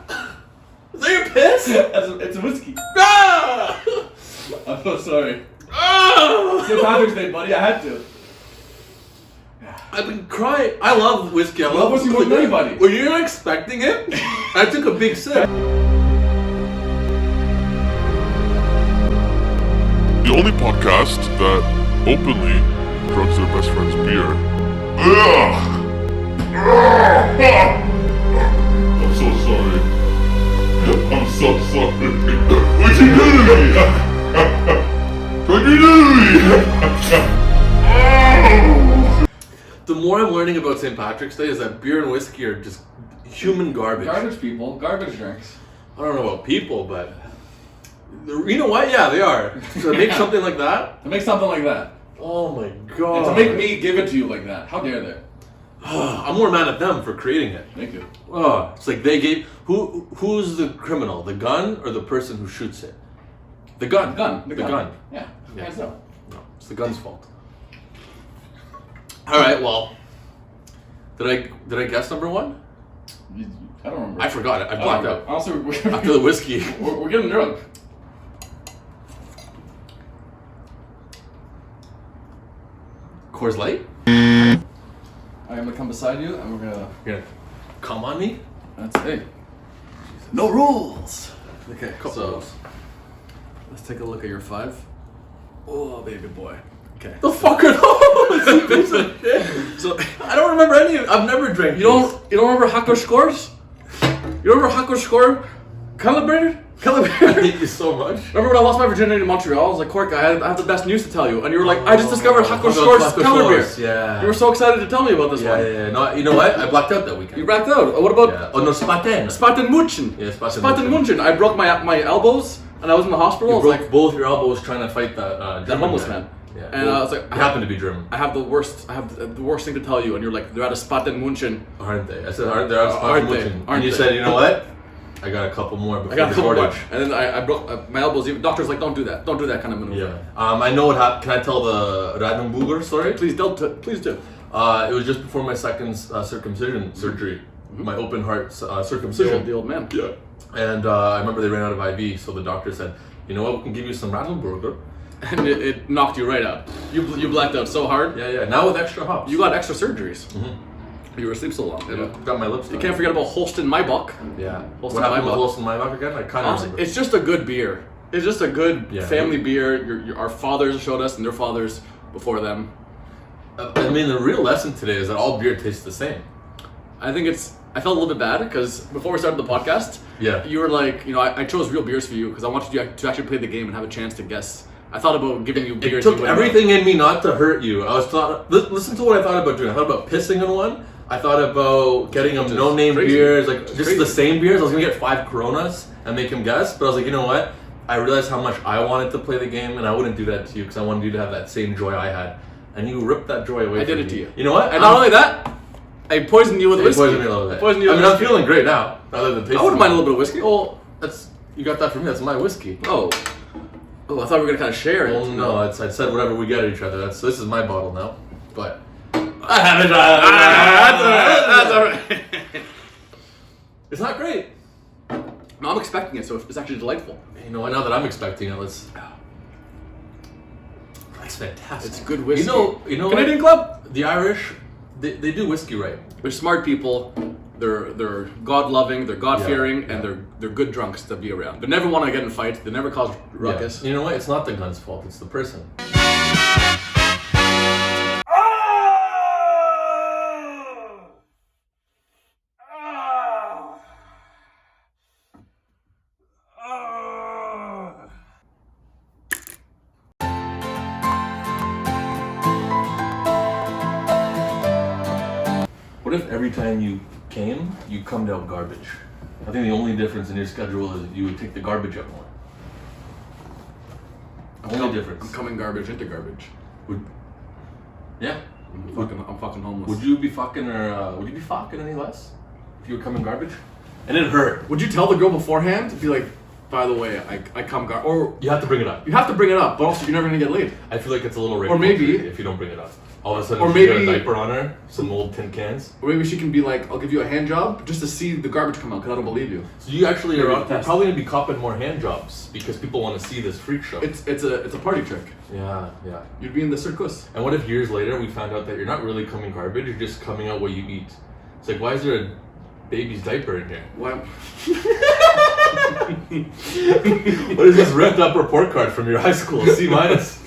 [SPEAKER 1] Is that your piss?
[SPEAKER 3] It's a whiskey.
[SPEAKER 1] Ah!
[SPEAKER 3] I'm so sorry.
[SPEAKER 1] Ah!
[SPEAKER 3] St. Patrick's Day, buddy. I had to.
[SPEAKER 1] I've been crying. I love whiskey. I
[SPEAKER 3] love whiskey more than anybody.
[SPEAKER 1] Were you not expecting it? I took a big sip.
[SPEAKER 4] The only podcast that openly drugs their best friend's beer. Ugh! I'm so sorry. I'm so sorry. What'd you do to me? What'd you do to me?
[SPEAKER 1] The more I'm learning about St. Patrick's Day is that beer and whiskey are just human garbage.
[SPEAKER 3] Garbage people, garbage drinks.
[SPEAKER 1] I don't know about people, but you know what? Yeah, they are. So to make something like that?
[SPEAKER 3] To make something like that.
[SPEAKER 1] Oh my god.
[SPEAKER 3] And to make me give it to you like that. How dare they?
[SPEAKER 1] I'm more mad at them for creating it.
[SPEAKER 3] Thank you.
[SPEAKER 1] Oh, it's like they gave who's the criminal? The gun or the person who shoots it? The gun.
[SPEAKER 3] The gun. Yeah.
[SPEAKER 1] Yeah.
[SPEAKER 3] Hands down.
[SPEAKER 1] No, it's the gun's fault. All right. Well, did I guess number 1?
[SPEAKER 3] I don't remember.
[SPEAKER 1] I forgot it. I blacked out.
[SPEAKER 3] Honestly,
[SPEAKER 1] After the whiskey.
[SPEAKER 3] we're getting drunk.
[SPEAKER 1] Coors Light?
[SPEAKER 3] I'm gonna come beside you and we're gonna.
[SPEAKER 1] You're gonna come on me?
[SPEAKER 3] That's it. No rules. Okay,
[SPEAKER 1] Couple
[SPEAKER 3] so
[SPEAKER 1] rules.
[SPEAKER 3] let's take a look at your 5. Oh, baby boy. Okay.
[SPEAKER 1] The fuck are those? You piece of shit.
[SPEAKER 3] So
[SPEAKER 1] I don't remember any. I've never drank.
[SPEAKER 3] you don't remember Hakko scores? You remember Hakko score? Calibrated?
[SPEAKER 1] I hate you so much.
[SPEAKER 3] Remember when I lost my virginity in Montreal? I was like, Korica, I have the best news to tell you. And you were like, I just discovered Hakko Scores color beer.
[SPEAKER 1] Yeah.
[SPEAKER 3] You were so excited to tell me about this
[SPEAKER 1] Yeah,
[SPEAKER 3] one.
[SPEAKER 1] yeah, yeah. No, you know what? I blacked out that weekend.
[SPEAKER 3] You backed out. What about
[SPEAKER 1] Yeah. Oh no, Spaten.
[SPEAKER 3] Spaten Munchen?
[SPEAKER 1] Yeah, Spaten
[SPEAKER 3] Spaten Munchen. I broke my elbows and I was in the hospital.
[SPEAKER 1] You
[SPEAKER 3] I was
[SPEAKER 1] broke
[SPEAKER 3] like,
[SPEAKER 1] both your elbows trying to fight that
[SPEAKER 3] that homeless man.
[SPEAKER 1] Yeah.
[SPEAKER 3] And I was like,
[SPEAKER 1] I happen to be German.
[SPEAKER 3] I have the worst thing to tell you, and you're like, they're at a spot in München.
[SPEAKER 1] Aren't they? I said, aren't they? Aren't
[SPEAKER 3] they?
[SPEAKER 1] And
[SPEAKER 3] Aren't
[SPEAKER 1] you
[SPEAKER 3] they?
[SPEAKER 1] said, you know what? I got a couple more before
[SPEAKER 3] I got a
[SPEAKER 1] the
[SPEAKER 3] couple
[SPEAKER 1] shortage.
[SPEAKER 3] more. And then I broke my elbows. Even doctor's like, don't do that kind of maneuver.
[SPEAKER 1] Yeah. I know what happened. Can I tell the Radenburger story?
[SPEAKER 3] Please do.
[SPEAKER 1] It was just before my second circumcision surgery, my open heart circumcision.
[SPEAKER 3] The old man.
[SPEAKER 1] Yeah. And I remember they ran out of IV, so the doctor said, you know what, we can give you some Radenburger.
[SPEAKER 3] And it knocked you right out. You blacked out so hard.
[SPEAKER 1] Yeah. Now with extra hops.
[SPEAKER 3] You got extra surgeries.
[SPEAKER 1] Mm-hmm.
[SPEAKER 3] You were asleep so long.
[SPEAKER 1] Yeah, got my lips done.
[SPEAKER 3] You can't forget about Holsten Maibach.
[SPEAKER 1] Yeah.
[SPEAKER 3] Holsten
[SPEAKER 1] What happened with
[SPEAKER 3] Maibach.
[SPEAKER 1] Holsten Maibach again? I kind of remember.
[SPEAKER 3] It's just a good beer. It's just a good
[SPEAKER 1] Yeah.
[SPEAKER 3] family beer. Our fathers showed us, and their fathers before them.
[SPEAKER 1] I mean, the real lesson today is that all beer tastes the same.
[SPEAKER 3] I felt a little bit bad because before we started the podcast,
[SPEAKER 1] Yeah.
[SPEAKER 3] you were like, I chose real beers for you because I wanted you to actually play the game and have a chance to guess. I thought about giving you
[SPEAKER 1] It
[SPEAKER 3] beers.
[SPEAKER 1] took
[SPEAKER 3] you wouldn't
[SPEAKER 1] everything in me not to hurt you. Listen to what I thought about doing. I thought about pissing in one. I thought about getting them
[SPEAKER 3] Which is
[SPEAKER 1] no-name
[SPEAKER 3] crazy.
[SPEAKER 1] beers, like
[SPEAKER 3] It's
[SPEAKER 1] just
[SPEAKER 3] crazy.
[SPEAKER 1] the same beers. I was gonna get 5 Coronas and make him guess, but I was like, you know what? I realized how much I wanted to play the game, and I wouldn't do that to you because I wanted you to have that same joy I had, and you ripped that joy away.
[SPEAKER 3] I did
[SPEAKER 1] from
[SPEAKER 3] it to
[SPEAKER 1] me.
[SPEAKER 3] you.
[SPEAKER 1] You know what?
[SPEAKER 3] And not only that, I poisoned you with
[SPEAKER 1] It
[SPEAKER 3] whiskey.
[SPEAKER 1] poisoned me a little bit.
[SPEAKER 3] Poisoned you
[SPEAKER 1] I
[SPEAKER 3] with
[SPEAKER 1] mean, I'm
[SPEAKER 3] whiskey.
[SPEAKER 1] feeling great now, other than tasting.
[SPEAKER 3] I wouldn't mind a little bit of whiskey.
[SPEAKER 1] Well, you got that from me. That's my whiskey.
[SPEAKER 3] Oh, I thought we were gonna kind of share it.
[SPEAKER 1] Well, no, I said whatever we get at each other. This is my bottle now, but I haven't tried.
[SPEAKER 3] That's all right.
[SPEAKER 1] It's not great.
[SPEAKER 3] No, I'm expecting it, so it's actually delightful.
[SPEAKER 1] You know, now that I'm expecting it, It's fantastic.
[SPEAKER 3] It's good whiskey.
[SPEAKER 1] You know,
[SPEAKER 3] Canadian
[SPEAKER 1] what?
[SPEAKER 3] Club.
[SPEAKER 1] The Irish, they do whiskey right.
[SPEAKER 3] They're smart people. They're God loving. They're God fearing,
[SPEAKER 1] Yeah.
[SPEAKER 3] and they're good drunks to be around. They never want to get in fights. They never cause ruckus.
[SPEAKER 1] Yeah. You know what? It's not the gun's fault. It's the person. What if every time you came, you cummed out garbage? I think the only difference in your schedule is you would take the garbage out more. Only difference.
[SPEAKER 3] I'm coming garbage into garbage.
[SPEAKER 1] Yeah.
[SPEAKER 3] I'm fucking homeless.
[SPEAKER 1] Would you be fucking would you be fucking any less if you were coming garbage? And it hurt.
[SPEAKER 3] Would you tell the girl beforehand? Be like, by the way, I come garbage. Or
[SPEAKER 1] You have to bring it up.
[SPEAKER 3] you have to bring it up, but also you're never gonna get laid.
[SPEAKER 1] I feel like it's a little rape
[SPEAKER 3] Or maybe-
[SPEAKER 1] culture if you don't bring it up. All of a sudden,
[SPEAKER 3] Or
[SPEAKER 1] she's got a
[SPEAKER 3] maybe-
[SPEAKER 1] diaper on her, some old tin cans.
[SPEAKER 3] Or maybe she can be like, I'll give you a hand job just to see the garbage come out because I don't believe you.
[SPEAKER 1] So you actually
[SPEAKER 3] Maybe
[SPEAKER 1] are
[SPEAKER 3] a test.
[SPEAKER 1] probably gonna be copping more hand jobs because people want to see this freak show.
[SPEAKER 3] It's a party trick.
[SPEAKER 1] Yeah.
[SPEAKER 3] You'd be in the circus.
[SPEAKER 1] And what if years later we found out that you're not really coming garbage, you're just coming out what you eat? It's like, why is there a baby's diaper in here?
[SPEAKER 3] Why?
[SPEAKER 1] What is this ripped up report card from your high school? C minus.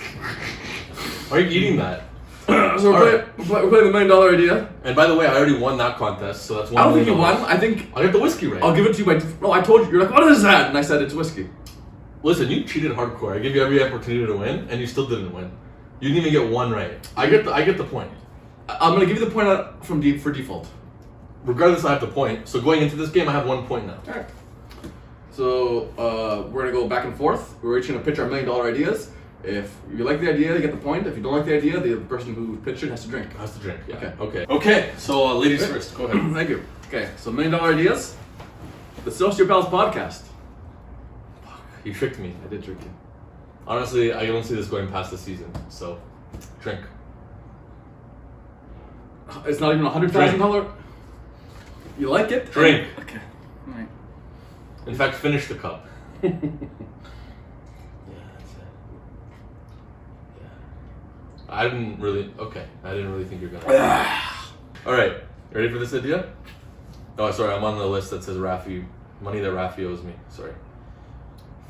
[SPEAKER 1] Why are you eating that?
[SPEAKER 3] So we're playing the $1 million idea.
[SPEAKER 1] And by the way, I already won that contest, so that's one.
[SPEAKER 3] I don't think you
[SPEAKER 1] $1 million.
[SPEAKER 3] won. I think
[SPEAKER 1] I'll get the whiskey right.
[SPEAKER 3] I'll give it to you by. No, I told you. You're like, what is that? And I said it's whiskey.
[SPEAKER 1] Listen, you cheated hardcore. I gave you every opportunity to win, and you still didn't win. You didn't even get one right. I get the point.
[SPEAKER 3] I'm gonna give you the point out for default.
[SPEAKER 1] Regardless, I have the point. So going into this game, I have 1 point now.
[SPEAKER 3] Alright. So we're gonna go back and forth. We're each gonna pitch our $1 million ideas. If you like the idea, you get the point. If you don't like the idea, the person who pitched it has to drink.
[SPEAKER 1] Has to drink. Yeah.
[SPEAKER 3] Okay.
[SPEAKER 1] Okay. So ladies first. Go ahead.
[SPEAKER 3] Thank you. Okay, so $1 million ideas. The Sociopals podcast.
[SPEAKER 1] You tricked me.
[SPEAKER 3] I did trick you.
[SPEAKER 1] Honestly, I don't see this going past the season. So, drink.
[SPEAKER 3] It's not even $100,000. You like it?
[SPEAKER 1] Drink.
[SPEAKER 3] Okay. Alright.
[SPEAKER 1] In fact, finish the cup. Yeah, that's it. Yeah. I didn't really think you're gonna. Alright, ready for this idea? Oh, sorry, I'm on the list that says money that Rafi owes me. Sorry.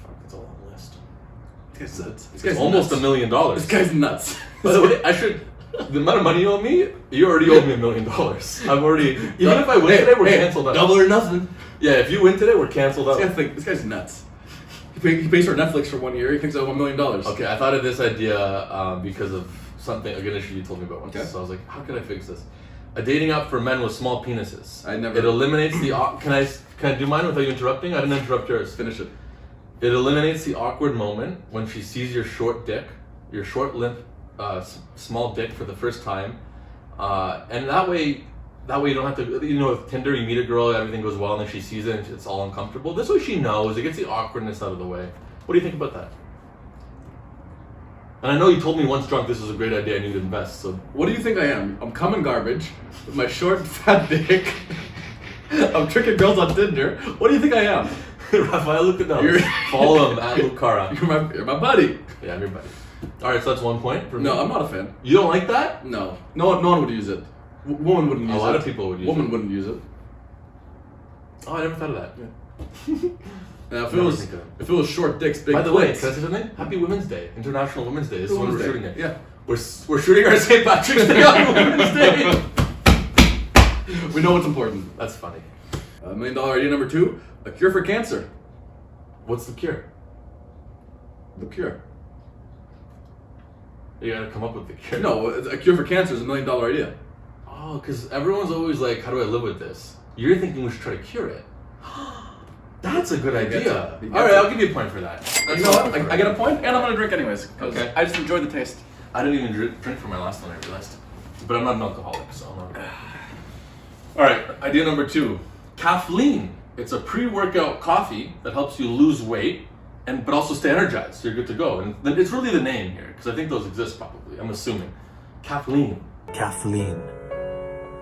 [SPEAKER 1] Fuck, it's a long list.
[SPEAKER 3] This guy's
[SPEAKER 1] It's almost
[SPEAKER 3] nuts.
[SPEAKER 1] $1 million.
[SPEAKER 3] This guy's nuts.
[SPEAKER 1] By the way, the amount of money you owe me, you already owe me $1 million. I've already, even if I win today, we're canceled out.
[SPEAKER 3] Double or nothing.
[SPEAKER 1] Yeah, if you win today, we're canceled out.
[SPEAKER 3] This guy's nuts. He pays for Netflix for 1 year. He thinks I owe $1 million.
[SPEAKER 1] Okay, I thought of this idea because of an issue you told me about once.
[SPEAKER 3] Okay.
[SPEAKER 1] So I was like, how could I fix this? A dating app for men with small penises.
[SPEAKER 3] I never-
[SPEAKER 1] It eliminates the. Can I do mine without you interrupting? I didn't interrupt yours.
[SPEAKER 3] Finish it.
[SPEAKER 1] It eliminates the awkward moment when she sees your short dick, your short limp, small dick for the first time, and that way you don't have to. You know, with Tinder, you meet a girl, everything goes well, and then she sees it, and it's all uncomfortable. This way, she knows. It gets the awkwardness out of the way. What do you think about that? And I know you told me once drunk this was a great idea. I need to invest. So
[SPEAKER 3] What do you think I am? I'm Cumming garbage with my short, fat dick. I'm tricking girls on Tinder. What do you think I am?
[SPEAKER 1] Raphael, look at
[SPEAKER 3] You're-
[SPEAKER 1] that. Follow him at Lucara.
[SPEAKER 3] You're my buddy.
[SPEAKER 1] Yeah, I'm your buddy. All right, so that's 1 point for me.
[SPEAKER 3] No, I'm not a fan.
[SPEAKER 1] You don't like that?
[SPEAKER 3] No one would use it. Woman wouldn't use it.
[SPEAKER 1] A lot of people would use
[SPEAKER 3] Woman
[SPEAKER 1] it.
[SPEAKER 3] wouldn't use it.
[SPEAKER 1] Oh, I never thought of that.
[SPEAKER 3] Now, if
[SPEAKER 1] Never
[SPEAKER 3] it was
[SPEAKER 1] think of it.
[SPEAKER 3] short dicks, big
[SPEAKER 1] By the way,
[SPEAKER 3] clits-
[SPEAKER 1] can I say something? Happy Women's Day, International Women's Day. This is when we're
[SPEAKER 3] Women's
[SPEAKER 1] shooting
[SPEAKER 3] Day.
[SPEAKER 1] it.
[SPEAKER 3] Yeah.
[SPEAKER 1] We're shooting our St. Patrick's Day on Women's Day.
[SPEAKER 3] We know what's important.
[SPEAKER 1] That's funny.
[SPEAKER 3] $1 million idea number 2: a cure for cancer.
[SPEAKER 1] What's the cure?
[SPEAKER 3] The cure.
[SPEAKER 1] You gotta come up with the cure.
[SPEAKER 3] No, a cure for cancer is $1 million idea.
[SPEAKER 1] Oh, because everyone's always like, how do I live with this? You're thinking we should try to cure it. That's a good
[SPEAKER 3] gets
[SPEAKER 1] idea.
[SPEAKER 3] it. He
[SPEAKER 1] All
[SPEAKER 3] gets
[SPEAKER 1] right,
[SPEAKER 3] it.
[SPEAKER 1] I'll give you a point for that.
[SPEAKER 3] You know what? I get a point, and I'm gonna drink anyways. 'Cause
[SPEAKER 1] Okay.
[SPEAKER 3] I just enjoyed the taste.
[SPEAKER 1] I didn't even drink for my last one, I realized. But I'm not an alcoholic, so I'm not. All right, idea number 2. Caffeine. It's a pre-workout coffee that helps you lose weight, but also stay energized, so you're good to go. And it's really the name here, because I think those exist probably, I'm assuming. Caffeine.
[SPEAKER 5] Kathleen.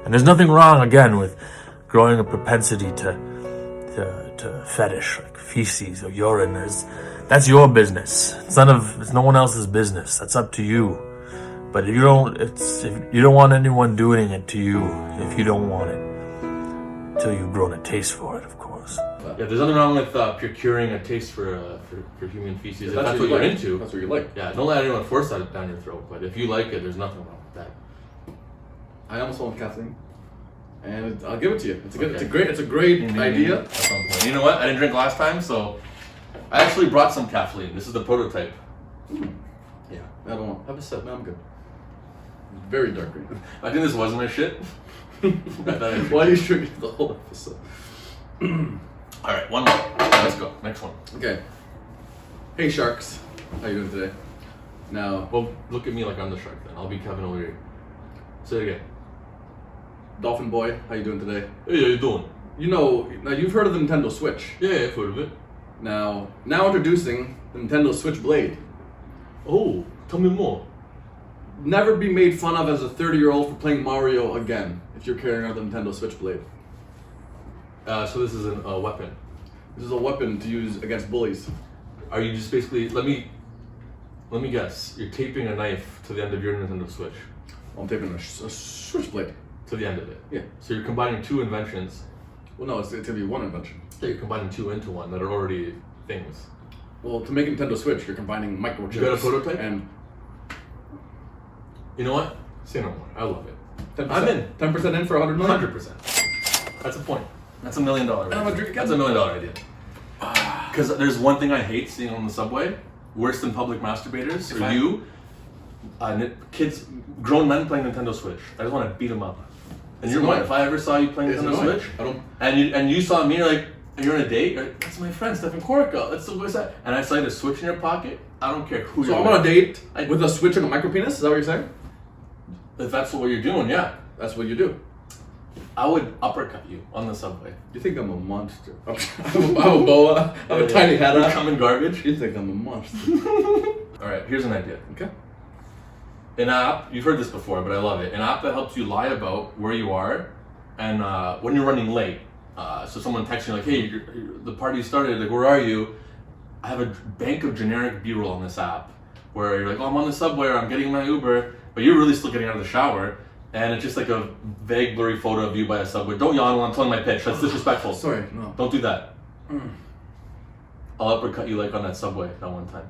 [SPEAKER 5] And there's nothing wrong, again, with growing a propensity to fetish, like feces or urine. That's your business. It's no one else's business. That's up to you. But if you don't want anyone doing it to you if you don't want it, until you've grown a taste for it, of course.
[SPEAKER 1] Yeah, there's nothing wrong with procuring a taste for human feces. If that's what
[SPEAKER 3] you
[SPEAKER 1] you're
[SPEAKER 3] like.
[SPEAKER 1] into.
[SPEAKER 3] That's what you like.
[SPEAKER 1] Yeah, don't let anyone force that down your throat. But if you like it, there's nothing wrong with that.
[SPEAKER 3] I almost went with Kathleen, and I'll give it to you. It's a good.
[SPEAKER 1] Okay.
[SPEAKER 3] It's a great idea.
[SPEAKER 1] At some point. You know what? I didn't drink last time, so I actually brought some Kathleen. This is the prototype. Yeah.
[SPEAKER 3] I don't want.
[SPEAKER 1] Have a sip.
[SPEAKER 3] No, I'm good. It's very dark green.
[SPEAKER 1] I think this wasn't my shit.
[SPEAKER 3] Why are you drinking the whole episode?
[SPEAKER 1] All right, one more. Let's go. Next one.
[SPEAKER 3] Okay. Hey sharks, how you doing today? Now,
[SPEAKER 1] Well, look at me like I'm the shark then. I'll be Kevin O'Leary. Say it again.
[SPEAKER 3] Dolphin Boy, how you doing today?
[SPEAKER 1] Hey, how you doing?
[SPEAKER 3] Now you've heard of the Nintendo Switch.
[SPEAKER 1] Yeah, I've heard of it.
[SPEAKER 3] Now introducing the Nintendo Switch Blade.
[SPEAKER 1] Oh, tell me more.
[SPEAKER 3] Never be made fun of as a 30-year-old for playing Mario again if you're carrying around the Nintendo Switch Blade.
[SPEAKER 1] So this is a weapon.
[SPEAKER 3] This is a weapon to use against bullies.
[SPEAKER 1] Are you just basically, let me guess, you're taping a knife to the end of your Nintendo Switch?
[SPEAKER 3] I'm taping a switchblade.
[SPEAKER 1] To the end of it?
[SPEAKER 3] Yeah.
[SPEAKER 1] So you're combining two inventions.
[SPEAKER 3] Well, no, it's gonna be one invention.
[SPEAKER 1] Yeah, you're combining two into one that are already things.
[SPEAKER 3] Well, to make a Nintendo Switch, you're combining microchips.
[SPEAKER 1] You got a prototype?
[SPEAKER 3] And
[SPEAKER 1] You know what? Say no more. I love it.
[SPEAKER 3] 10%,
[SPEAKER 1] I'm in.
[SPEAKER 3] 10% in for 100 million.
[SPEAKER 1] 100%. That's a point. That's $1 million.
[SPEAKER 3] I'm gonna drink again.
[SPEAKER 1] That's $1 million idea. Because there's one thing I hate seeing on the subway, worse than public masturbators,
[SPEAKER 3] If
[SPEAKER 1] or
[SPEAKER 3] I-
[SPEAKER 1] you, kids, grown men playing Nintendo Switch. I just want to beat them up. And
[SPEAKER 3] It's
[SPEAKER 1] you're right.
[SPEAKER 3] annoying.
[SPEAKER 1] If I ever saw you playing
[SPEAKER 3] It's
[SPEAKER 1] Nintendo
[SPEAKER 3] annoying.
[SPEAKER 1] Switch,
[SPEAKER 3] I don't.
[SPEAKER 1] and you saw me, you're like, and you're on a date, you're like, that's my friend Stephen Korica. That's the what's that? And I saw you a Switch in your pocket. I don't care who
[SPEAKER 3] So
[SPEAKER 1] you're
[SPEAKER 3] I'm on a
[SPEAKER 1] with.
[SPEAKER 3] date
[SPEAKER 1] I-
[SPEAKER 3] with a Switch and a micro penis. Is that what you're saying?
[SPEAKER 1] If that's what you're doing, yeah,
[SPEAKER 3] That's what you do.
[SPEAKER 1] I would uppercut you on the subway.
[SPEAKER 3] You think I'm a monster? I'm a boa. I'm a tiny
[SPEAKER 1] You're
[SPEAKER 3] head.
[SPEAKER 1] coming garbage.
[SPEAKER 3] You think I'm a monster?
[SPEAKER 1] All right, here's an idea.
[SPEAKER 3] Okay.
[SPEAKER 1] An app, you've heard this before, but I love it. An app that helps you lie about where you are and when you're running late. So someone texts you like, hey, the party started, like, where are you? I have a bank of generic B-roll on this app where you're like, oh, I'm on the subway or I'm getting my Uber, but you're really still getting out of the shower. And it's just like a vague, blurry photo of you by a subway. Don't yawn while I'm telling my pitch. That's disrespectful.
[SPEAKER 3] Sorry, no.
[SPEAKER 1] Don't do that. I'll uppercut you like on that subway that one time.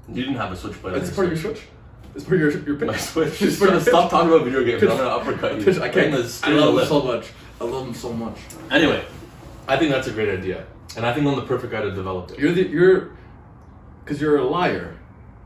[SPEAKER 1] You didn't have a switchblade.
[SPEAKER 3] It's part of your Switch. It's part of your pitch.
[SPEAKER 1] My Switch.
[SPEAKER 3] It's part of
[SPEAKER 1] Stop talking about video games. I'm gonna uppercut you.
[SPEAKER 3] Pitch. I can't.
[SPEAKER 1] I
[SPEAKER 3] I love
[SPEAKER 1] love
[SPEAKER 3] them so much. I love them so much.
[SPEAKER 1] Anyway, I think that's a great idea, and I think I'm the perfect guy to develop it.
[SPEAKER 3] Because you're a liar.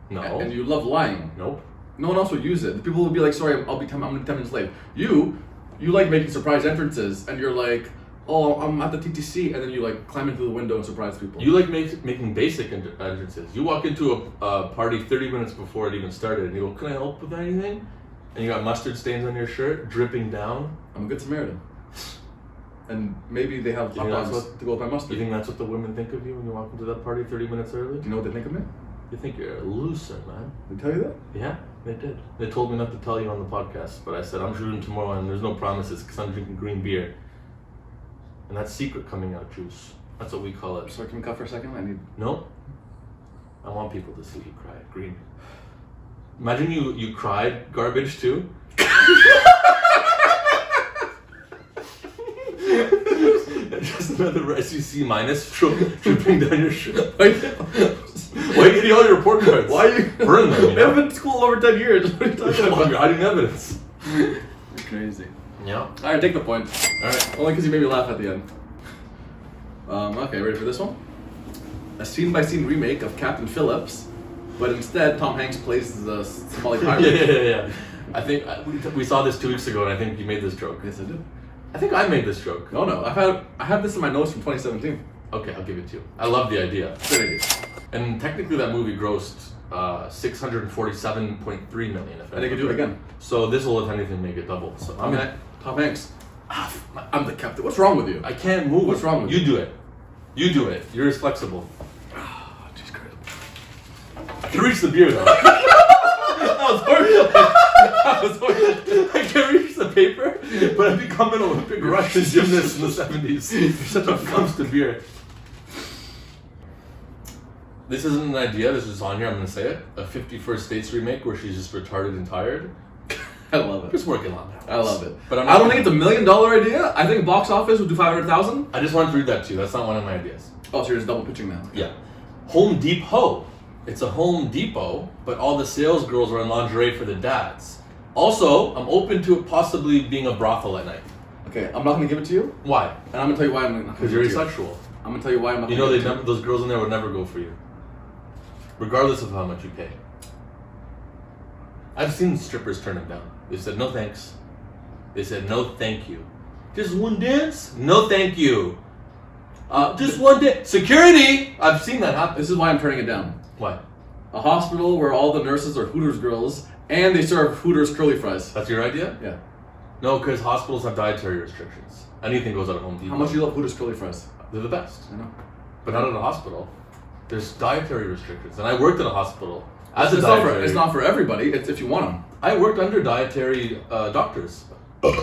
[SPEAKER 1] No.
[SPEAKER 3] And you love lying.
[SPEAKER 1] Nope.
[SPEAKER 3] No one else would use it. The people would be like, sorry, I'm gonna be 10 minutes late. You like making surprise entrances, and you're like, oh, I'm at the TTC, and then you like climb into the window and surprise people.
[SPEAKER 1] You like making basic entrances. You walk into a party 30 minutes before it even started, and you go, "Can I help with anything?" And you got mustard stains on your shirt, dripping down.
[SPEAKER 3] I'm a good Samaritan. And maybe they have hot dogs to go with my mustard.
[SPEAKER 1] You think that's what the women think of you when you walk into that party 30 minutes early?
[SPEAKER 3] Do you know what they think of me?
[SPEAKER 1] You think you're a loser, man.
[SPEAKER 3] They tell you that?
[SPEAKER 1] Yeah, they did. They told me not to tell you on the podcast, but I said, I'm shooting tomorrow and there's no promises because I'm drinking green beer. And that's secret coming out juice. That's what we call it.
[SPEAKER 3] Sorry, can we cut for a second? I need...
[SPEAKER 1] No. I want people to see you cry. Green. Imagine you cried garbage too. Just another SEC minus dripping down your shirt. Why are you getting all your report cards?
[SPEAKER 3] Why are you...
[SPEAKER 1] Burn them, you know?
[SPEAKER 3] I've been in school over 10 years. What are you talking about?
[SPEAKER 1] You're hiding evidence.
[SPEAKER 3] You're crazy.
[SPEAKER 1] Yeah.
[SPEAKER 3] Alright, take the point. Alright, only because you made me laugh at the end. Okay, ready for this one? A scene-by-scene remake of Captain Phillips, but instead Tom Hanks plays the Somali pirate.
[SPEAKER 1] Yeah. I think we saw this 2 weeks ago, and I think you made this joke.
[SPEAKER 3] Yes, I did.
[SPEAKER 1] I think I made this joke.
[SPEAKER 3] No, I have this in my notes from 2017.
[SPEAKER 1] Okay, I'll give it to you. I love the idea.
[SPEAKER 3] Good idea.
[SPEAKER 1] And technically, that movie grossed $647.3 million.
[SPEAKER 3] And they can do it again.
[SPEAKER 1] So this will, if anything, make it double. So
[SPEAKER 3] Tom Hanks. I'm the captain. What's wrong with you?
[SPEAKER 1] I can't move.
[SPEAKER 3] What's wrong with
[SPEAKER 1] you? Do it. You do it. You're as flexible.
[SPEAKER 3] Oh, jeez Christ.
[SPEAKER 1] I can reach the beer though. That was horrible. I can't reach the paper, but I've become an Olympic Russian gymnast in the 70s. You're such a comes to beer. This isn't an idea, this is on here, I'm gonna say it. A 51st States remake where she's just retarded and tired.
[SPEAKER 3] I love it.
[SPEAKER 1] Just working on that.
[SPEAKER 3] I love it.
[SPEAKER 1] But
[SPEAKER 3] I don't think it's $1 million idea. I think box office would do 500,000.
[SPEAKER 1] I just wanted to read that to you, that's not one of my ideas.
[SPEAKER 3] Oh, so you're just double pitching now.
[SPEAKER 1] Yeah. Home Depot. It's a Home Depot, but all the sales girls are in lingerie for the dads. Also, I'm open to it possibly being a brothel at night.
[SPEAKER 3] Okay, I'm not gonna give it to you.
[SPEAKER 1] Why?
[SPEAKER 3] And I'm gonna tell you why I'm not gonna
[SPEAKER 1] Because
[SPEAKER 3] give
[SPEAKER 1] you're
[SPEAKER 3] it to you.
[SPEAKER 1] asexual.
[SPEAKER 3] I'm gonna tell you why I'm not
[SPEAKER 1] You
[SPEAKER 3] gonna
[SPEAKER 1] know
[SPEAKER 3] give it to you.
[SPEAKER 1] those girls in there would never go for you. Regardless of how much you pay. I've seen strippers turn them down. They said, no thanks. They said, no thank you. Just one dance? No thank you. Just one dance. Security! I've seen that happen.
[SPEAKER 3] This is why I'm turning it down.
[SPEAKER 1] Why?
[SPEAKER 3] A hospital where all the nurses are Hooters girls and they serve Hooters curly fries.
[SPEAKER 1] That's your idea?
[SPEAKER 3] Yeah.
[SPEAKER 1] No, because hospitals have dietary restrictions. Anything goes out of Home Depot.
[SPEAKER 3] How much do you love Hooters curly fries?
[SPEAKER 1] They're the best.
[SPEAKER 3] I know.
[SPEAKER 1] But not at a hospital. There's dietary restrictions. And I worked at a hospital. As a
[SPEAKER 3] It's
[SPEAKER 1] dietary.
[SPEAKER 3] not for everybody. It's if you want them.
[SPEAKER 1] I worked under dietary doctors at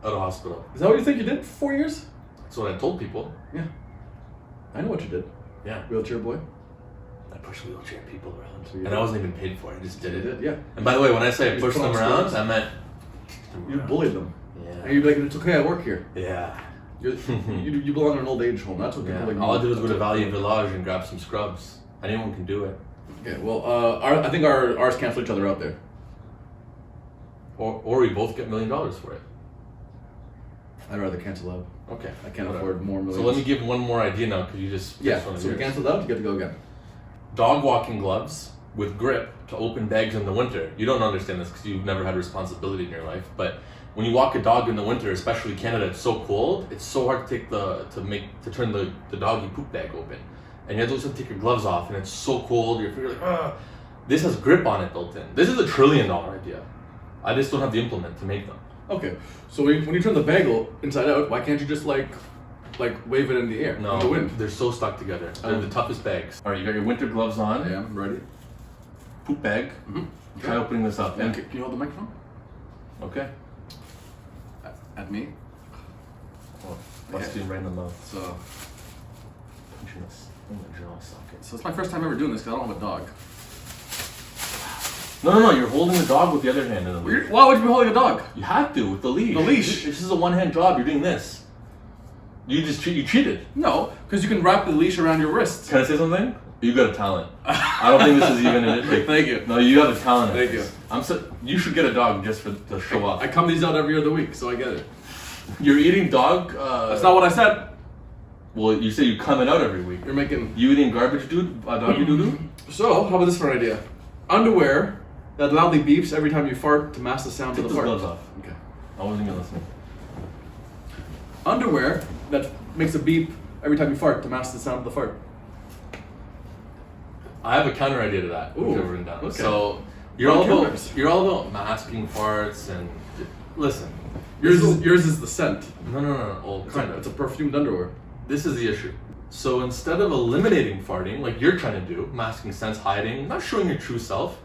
[SPEAKER 1] a hospital.
[SPEAKER 3] Is that what you think you did for 4 years?
[SPEAKER 1] That's what I told people.
[SPEAKER 3] Yeah. I know what you did.
[SPEAKER 1] Yeah.
[SPEAKER 3] Wheelchair boy.
[SPEAKER 1] I pushed wheelchair people around.
[SPEAKER 3] So you
[SPEAKER 1] And
[SPEAKER 3] did.
[SPEAKER 1] I wasn't even paid for it. I just did
[SPEAKER 3] You
[SPEAKER 1] it.
[SPEAKER 3] did, yeah.
[SPEAKER 1] And by the way, when I say I
[SPEAKER 3] You
[SPEAKER 1] pushed
[SPEAKER 3] put
[SPEAKER 1] them
[SPEAKER 3] on
[SPEAKER 1] around,
[SPEAKER 3] stilts?
[SPEAKER 1] I meant...
[SPEAKER 3] You bullied them.
[SPEAKER 1] Yeah.
[SPEAKER 3] And you'd be like, it's okay, I work here.
[SPEAKER 1] Yeah.
[SPEAKER 3] You belong in an old age home. That's what people like.
[SPEAKER 1] All I did was go to Valley Village and grab some scrubs. Anyone can do it.
[SPEAKER 3] Okay, well, I think ours cancel each other out there.
[SPEAKER 1] Or we both get $1 million for it.
[SPEAKER 3] I'd rather cancel out.
[SPEAKER 1] Okay.
[SPEAKER 3] I can't
[SPEAKER 1] whatever.
[SPEAKER 3] afford more millions.
[SPEAKER 1] So let me give one more idea now, because you just...
[SPEAKER 3] Yeah,
[SPEAKER 1] one of
[SPEAKER 3] so we
[SPEAKER 1] yours.
[SPEAKER 3] canceled out, you get to go again.
[SPEAKER 1] Dog walking gloves with grip to open bags in the winter. You don't understand this because you've never had responsibility in your life, but when you walk a dog in the winter, especially Canada, it's so cold. It's so hard to take to turn the doggy poop bag open, and you have to also take your gloves off, and it's so cold. You're like, ah. This has grip on it built in. This is $1 trillion idea. I just don't have the implement to make them.
[SPEAKER 3] Okay, so when you turn the bagel inside out, why can't you just like wave it in the air?
[SPEAKER 1] No,
[SPEAKER 3] In the wind.
[SPEAKER 1] they're so stuck together. They're the toughest bags. All right, you got your winter gloves on.
[SPEAKER 3] Yeah, I'm ready.
[SPEAKER 1] Poop bag.
[SPEAKER 3] Mm-hmm.
[SPEAKER 1] Try opening this up.
[SPEAKER 3] And can you hold the microphone?
[SPEAKER 1] Okay.
[SPEAKER 3] At me.
[SPEAKER 1] Well, bust you right in the mouth.
[SPEAKER 3] So
[SPEAKER 1] Punching us in the jaw socket.
[SPEAKER 3] it's my first time ever doing this because I don't have a dog.
[SPEAKER 1] No, you're holding the dog with the other hand in the leash.
[SPEAKER 3] Why would you be holding a dog?
[SPEAKER 1] You have to with the leash.
[SPEAKER 3] The leash?
[SPEAKER 1] This is a one-hand job. You're doing this. You cheated.
[SPEAKER 3] No, because you can wrap the leash around your wrist.
[SPEAKER 1] Can I say something? You got a talent. I don't think this is even an nitpick.
[SPEAKER 3] Thank you.
[SPEAKER 1] No, you have a talent.
[SPEAKER 3] Thank you.
[SPEAKER 1] You should get a dog just to show off.
[SPEAKER 3] I come these out every other week, so I get it.
[SPEAKER 1] You're eating dog.
[SPEAKER 3] That's not what I said.
[SPEAKER 1] Well, you say you come it out every week.
[SPEAKER 3] You're making.
[SPEAKER 1] You eating garbage doggy doo doo?
[SPEAKER 3] So, how about this for an idea? Underwear that loudly beeps every time you fart to mask the sound
[SPEAKER 1] Take
[SPEAKER 3] of the
[SPEAKER 1] those
[SPEAKER 3] fart.
[SPEAKER 1] gloves off.
[SPEAKER 3] Okay.
[SPEAKER 1] I wasn't even listening.
[SPEAKER 3] Underwear that makes a beep every time you fart to mask the sound of the fart.
[SPEAKER 1] I have a counter idea to that. Which
[SPEAKER 3] Ooh,
[SPEAKER 1] I've written down.
[SPEAKER 3] okay.
[SPEAKER 1] So
[SPEAKER 3] Well,
[SPEAKER 1] you're all about masking farts and listen.
[SPEAKER 3] Yours is the scent.
[SPEAKER 1] No. Well, kind of.
[SPEAKER 3] It's a perfumed underwear.
[SPEAKER 1] This is the issue. So instead of eliminating farting, like you're trying to do, masking sense, hiding, not showing your true self,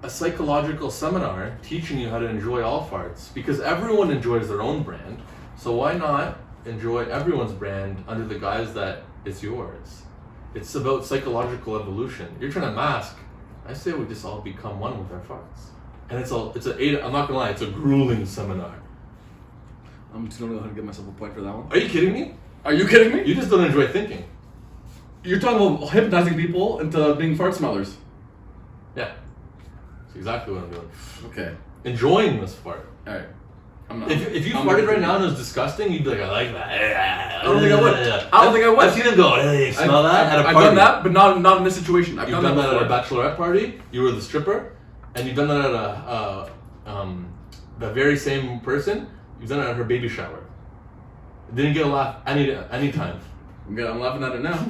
[SPEAKER 1] a psychological seminar teaching you how to enjoy all farts. Because everyone enjoys their own brand, so why not enjoy everyone's brand under the guise that it's yours? It's about psychological evolution. You're trying to mask. I say we just all become one with our farts. And I'm not gonna lie, it's a grueling seminar.
[SPEAKER 3] I'm just don't know how to give myself a point for that one.
[SPEAKER 1] Are you kidding me?
[SPEAKER 3] Are you kidding me?
[SPEAKER 1] You just don't enjoy thinking.
[SPEAKER 3] You're talking about hypnotizing people into being fart smellers.
[SPEAKER 1] Yeah. That's exactly what I'm doing.
[SPEAKER 3] Okay.
[SPEAKER 1] Enjoying this fart.
[SPEAKER 3] Alright. I'm not.
[SPEAKER 1] If you
[SPEAKER 3] I'm
[SPEAKER 1] farted
[SPEAKER 3] not-
[SPEAKER 1] right now and it was disgusting, you'd be like, I like that.
[SPEAKER 3] I don't think I would. I don't think I would.
[SPEAKER 1] I've seen him go, hey, smell that? At a
[SPEAKER 3] I've
[SPEAKER 1] party.
[SPEAKER 3] done that, but not in this situation. I've
[SPEAKER 1] You've done that at a
[SPEAKER 3] before.
[SPEAKER 1] bachelorette party. You were the stripper, and you've done that at the very same person. You've done it at her baby shower. Didn't get a laugh any time.
[SPEAKER 3] I'm laughing at it now.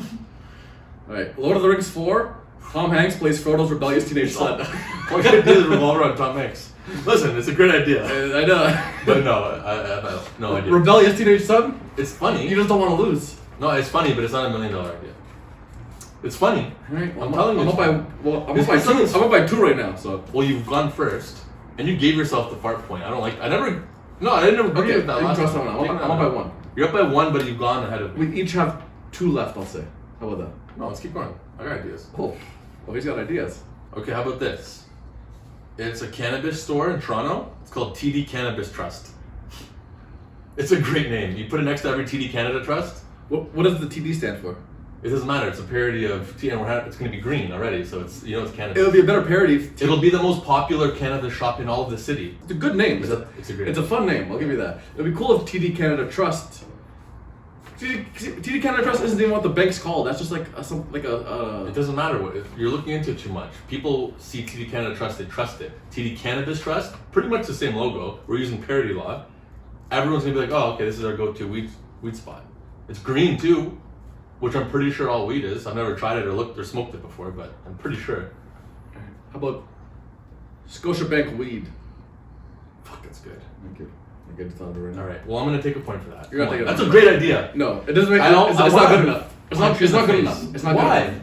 [SPEAKER 3] Alright, Lord of the Rings 4, Tom Hanks plays Frodo's rebellious teenage son.
[SPEAKER 1] What kind of idea is revolve around Tom Hanks? Listen, it's a great idea,
[SPEAKER 3] I know.
[SPEAKER 1] but no, I have no idea.
[SPEAKER 3] Rebellious teenage son?
[SPEAKER 1] It's funny.
[SPEAKER 3] You just don't want to lose.
[SPEAKER 1] No, it's funny, but it's not $1 million idea. It's funny.
[SPEAKER 3] Alright,
[SPEAKER 1] I'm telling you.
[SPEAKER 3] I'm
[SPEAKER 1] it's
[SPEAKER 3] up by
[SPEAKER 1] funny.
[SPEAKER 3] I'm
[SPEAKER 1] This
[SPEAKER 3] up by
[SPEAKER 1] person
[SPEAKER 3] two.
[SPEAKER 1] is-
[SPEAKER 3] I'm up by 2 right now. So
[SPEAKER 1] Well, you've gone first, and you gave yourself the fart point. I didn't agree
[SPEAKER 3] okay,
[SPEAKER 1] with that
[SPEAKER 3] you
[SPEAKER 1] last
[SPEAKER 3] trust
[SPEAKER 1] one.
[SPEAKER 3] someone. I'm up by 1.
[SPEAKER 1] You're up by 1, but you've gone ahead of me.
[SPEAKER 3] We each have 2 left. I'll say. How about that?
[SPEAKER 1] No, let's keep going. I got ideas.
[SPEAKER 3] Oh, he's got ideas.
[SPEAKER 1] Okay, how about this? It's a cannabis store in Toronto. It's called TD Cannabis Trust. It's a great name. You put it next to every TD Canada Trust.
[SPEAKER 3] What does the TD stand for?
[SPEAKER 1] It doesn't matter. It's a parody of TD, and it's going to be green already, so it's it's cannabis.
[SPEAKER 3] It'll be a better parody.
[SPEAKER 1] It'll be the most popular cannabis shop in all of the city.
[SPEAKER 3] It's a good name.
[SPEAKER 1] It's a great
[SPEAKER 3] It's a fun name. I'll give you that. It'd be cool if TD Canada Trust. TD Canada Trust isn't even what the bank's called. That's just like
[SPEAKER 1] It doesn't matter what if you're looking into it too much. People see TD Canada Trust, they trust it. TD Cannabis Trust, pretty much the same logo. We're using parody law. Everyone's gonna be like, oh, okay, this is our go-to weed spot. It's green too, which I'm pretty sure all weed is. I've never tried it or looked or smoked it before, but I'm pretty sure.
[SPEAKER 3] How about Scotiabank Weed?
[SPEAKER 1] Fuck, that's good.
[SPEAKER 3] Thank you. I get to tell right now.
[SPEAKER 1] All right. Well, I'm gonna take a point for that.
[SPEAKER 3] You're gonna
[SPEAKER 1] Come
[SPEAKER 3] take
[SPEAKER 1] on.
[SPEAKER 3] a
[SPEAKER 1] That's
[SPEAKER 3] point.
[SPEAKER 1] a great idea.
[SPEAKER 3] No, it doesn't make.
[SPEAKER 1] I don't-
[SPEAKER 3] It's
[SPEAKER 1] I
[SPEAKER 3] not
[SPEAKER 1] want
[SPEAKER 3] good
[SPEAKER 1] to
[SPEAKER 3] enough. It's
[SPEAKER 1] punch
[SPEAKER 3] not good
[SPEAKER 1] in the
[SPEAKER 3] enough.
[SPEAKER 1] face.
[SPEAKER 3] It's not
[SPEAKER 1] Why?
[SPEAKER 3] good enough.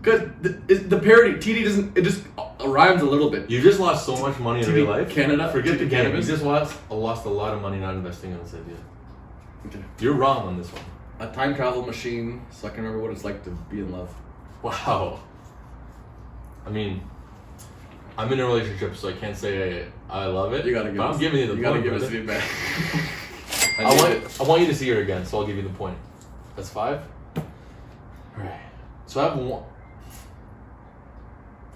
[SPEAKER 3] Because the parody TD doesn't. It just rhymes a little bit.
[SPEAKER 1] You just lost so much money in
[SPEAKER 3] TD
[SPEAKER 1] real life.
[SPEAKER 3] Canada?
[SPEAKER 1] Forget the
[SPEAKER 3] TD
[SPEAKER 1] game. You
[SPEAKER 3] cannabis?
[SPEAKER 1] just lost a lot of money not investing in this idea.
[SPEAKER 3] Okay.
[SPEAKER 1] You're wrong on this one.
[SPEAKER 3] A time travel machine, so I can remember what it's like to be in love.
[SPEAKER 1] Wow. I mean, I'm in a relationship, so I can't say I love it.
[SPEAKER 3] You gotta give.
[SPEAKER 1] But
[SPEAKER 3] us,
[SPEAKER 1] I'm giving you the
[SPEAKER 3] You
[SPEAKER 1] point.
[SPEAKER 3] gotta give us
[SPEAKER 1] brother.
[SPEAKER 3] feedback.
[SPEAKER 1] I want you to see her again, so I'll give you the point. That's 5. Alright. So I have 1.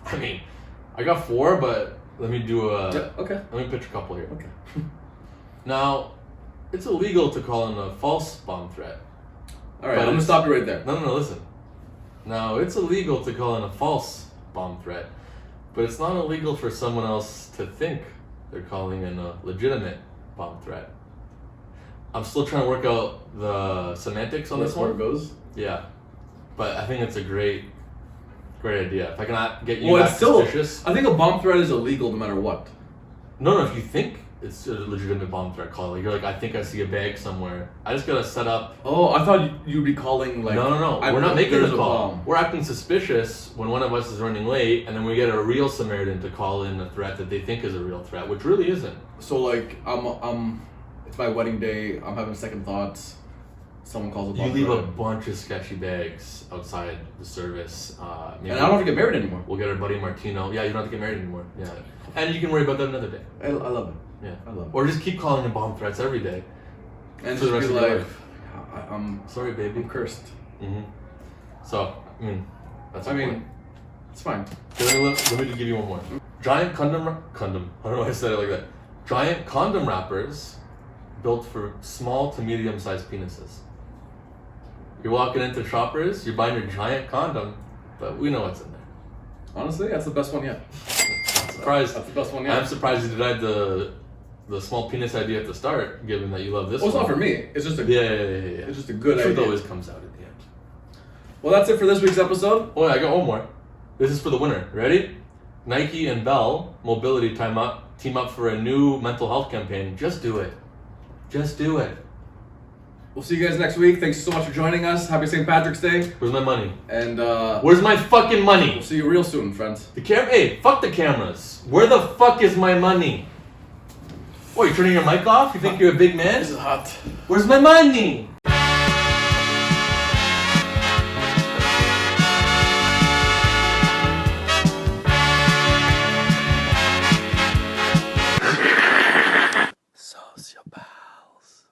[SPEAKER 1] I mean, I got 4, but let me do a.
[SPEAKER 3] Yeah, okay.
[SPEAKER 1] Let me pitch a couple here.
[SPEAKER 3] Okay.
[SPEAKER 1] Now, it's illegal to call in a false bomb threat.
[SPEAKER 3] All right.
[SPEAKER 1] But
[SPEAKER 3] I'm gonna
[SPEAKER 1] it's-
[SPEAKER 3] stop you right there.
[SPEAKER 1] No, listen. Now, it's illegal to call in a false bomb threat, but it's not illegal for someone else to think they're calling in a legitimate bomb threat. I'm still trying to work out the semantics on this
[SPEAKER 3] Where it
[SPEAKER 1] one.
[SPEAKER 3] goes.
[SPEAKER 1] Yeah, but I think it's a great idea. If I can get you
[SPEAKER 3] Well,
[SPEAKER 1] back
[SPEAKER 3] it's still.
[SPEAKER 1] suspicious.
[SPEAKER 3] I think a bomb threat is illegal no matter what.
[SPEAKER 1] No, if you think it's a legitimate bomb threat call, like you're like, I think I see a bag somewhere. I just gotta set up.
[SPEAKER 3] Oh, I thought you'd be calling like.
[SPEAKER 1] No.
[SPEAKER 3] I
[SPEAKER 1] We're not making
[SPEAKER 3] there's
[SPEAKER 1] the
[SPEAKER 3] a
[SPEAKER 1] call.
[SPEAKER 3] bomb.
[SPEAKER 1] We're acting suspicious when one of us is running late, and then we get a real Samaritan to call in a threat that they think is a real threat, which really isn't.
[SPEAKER 3] So like it's my wedding day. I'm having second thoughts. Someone calls a
[SPEAKER 1] You
[SPEAKER 3] bomb
[SPEAKER 1] leave a
[SPEAKER 3] threat.
[SPEAKER 1] bunch of sketchy bags outside the service. Maybe
[SPEAKER 3] And I don't have to get married anymore.
[SPEAKER 1] We'll get our buddy Martino. Yeah, you don't have to get married anymore. Yeah, and you can worry about that another day.
[SPEAKER 3] I love it.
[SPEAKER 1] Yeah,
[SPEAKER 3] I love it.
[SPEAKER 1] or just keep calling in bomb threats every day.
[SPEAKER 3] And
[SPEAKER 1] For the
[SPEAKER 3] just
[SPEAKER 1] rest
[SPEAKER 3] be
[SPEAKER 1] of your
[SPEAKER 3] like,
[SPEAKER 1] life.
[SPEAKER 3] I'm
[SPEAKER 1] Sorry, baby.
[SPEAKER 3] cursed.
[SPEAKER 1] Mm-hmm. So, I mean, that's.
[SPEAKER 3] I
[SPEAKER 1] the
[SPEAKER 3] mean,
[SPEAKER 1] point.
[SPEAKER 3] it's fine.
[SPEAKER 1] Okay, let me give you one more. Giant condom. I don't know why I said it like that. Giant condom wrappers built for small to medium-sized penises. You're walking into Shoppers, you're buying your giant condom, but we know what's in there.
[SPEAKER 3] Honestly, that's the best one yet.
[SPEAKER 1] I'm surprised.
[SPEAKER 3] That's the best one yet.
[SPEAKER 1] I'm surprised you denied the the small penis idea at the start, given that you love this
[SPEAKER 3] Well, it's
[SPEAKER 1] one.
[SPEAKER 3] not for me. It's just a
[SPEAKER 1] Yeah.
[SPEAKER 3] It's just a good
[SPEAKER 1] Truth
[SPEAKER 3] idea.
[SPEAKER 1] always comes out at the end.
[SPEAKER 3] Well, that's it for this week's episode.
[SPEAKER 1] Oh, yeah, I got one more. This is for the winner. Ready? Nike and Bell Mobility team up for a new mental health campaign. Just do it. Just do it.
[SPEAKER 3] We'll see you guys next week. Thanks so much for joining us. Happy St. Patrick's Day.
[SPEAKER 1] Where's my money?
[SPEAKER 3] And
[SPEAKER 1] Where's my fucking money?
[SPEAKER 3] we'll see you real soon, friends.
[SPEAKER 1] Hey, fuck the cameras. Where the fuck is my money? Oh, you're turning your mic off? You think you're a big man?
[SPEAKER 3] This is hot.
[SPEAKER 1] Where's my money?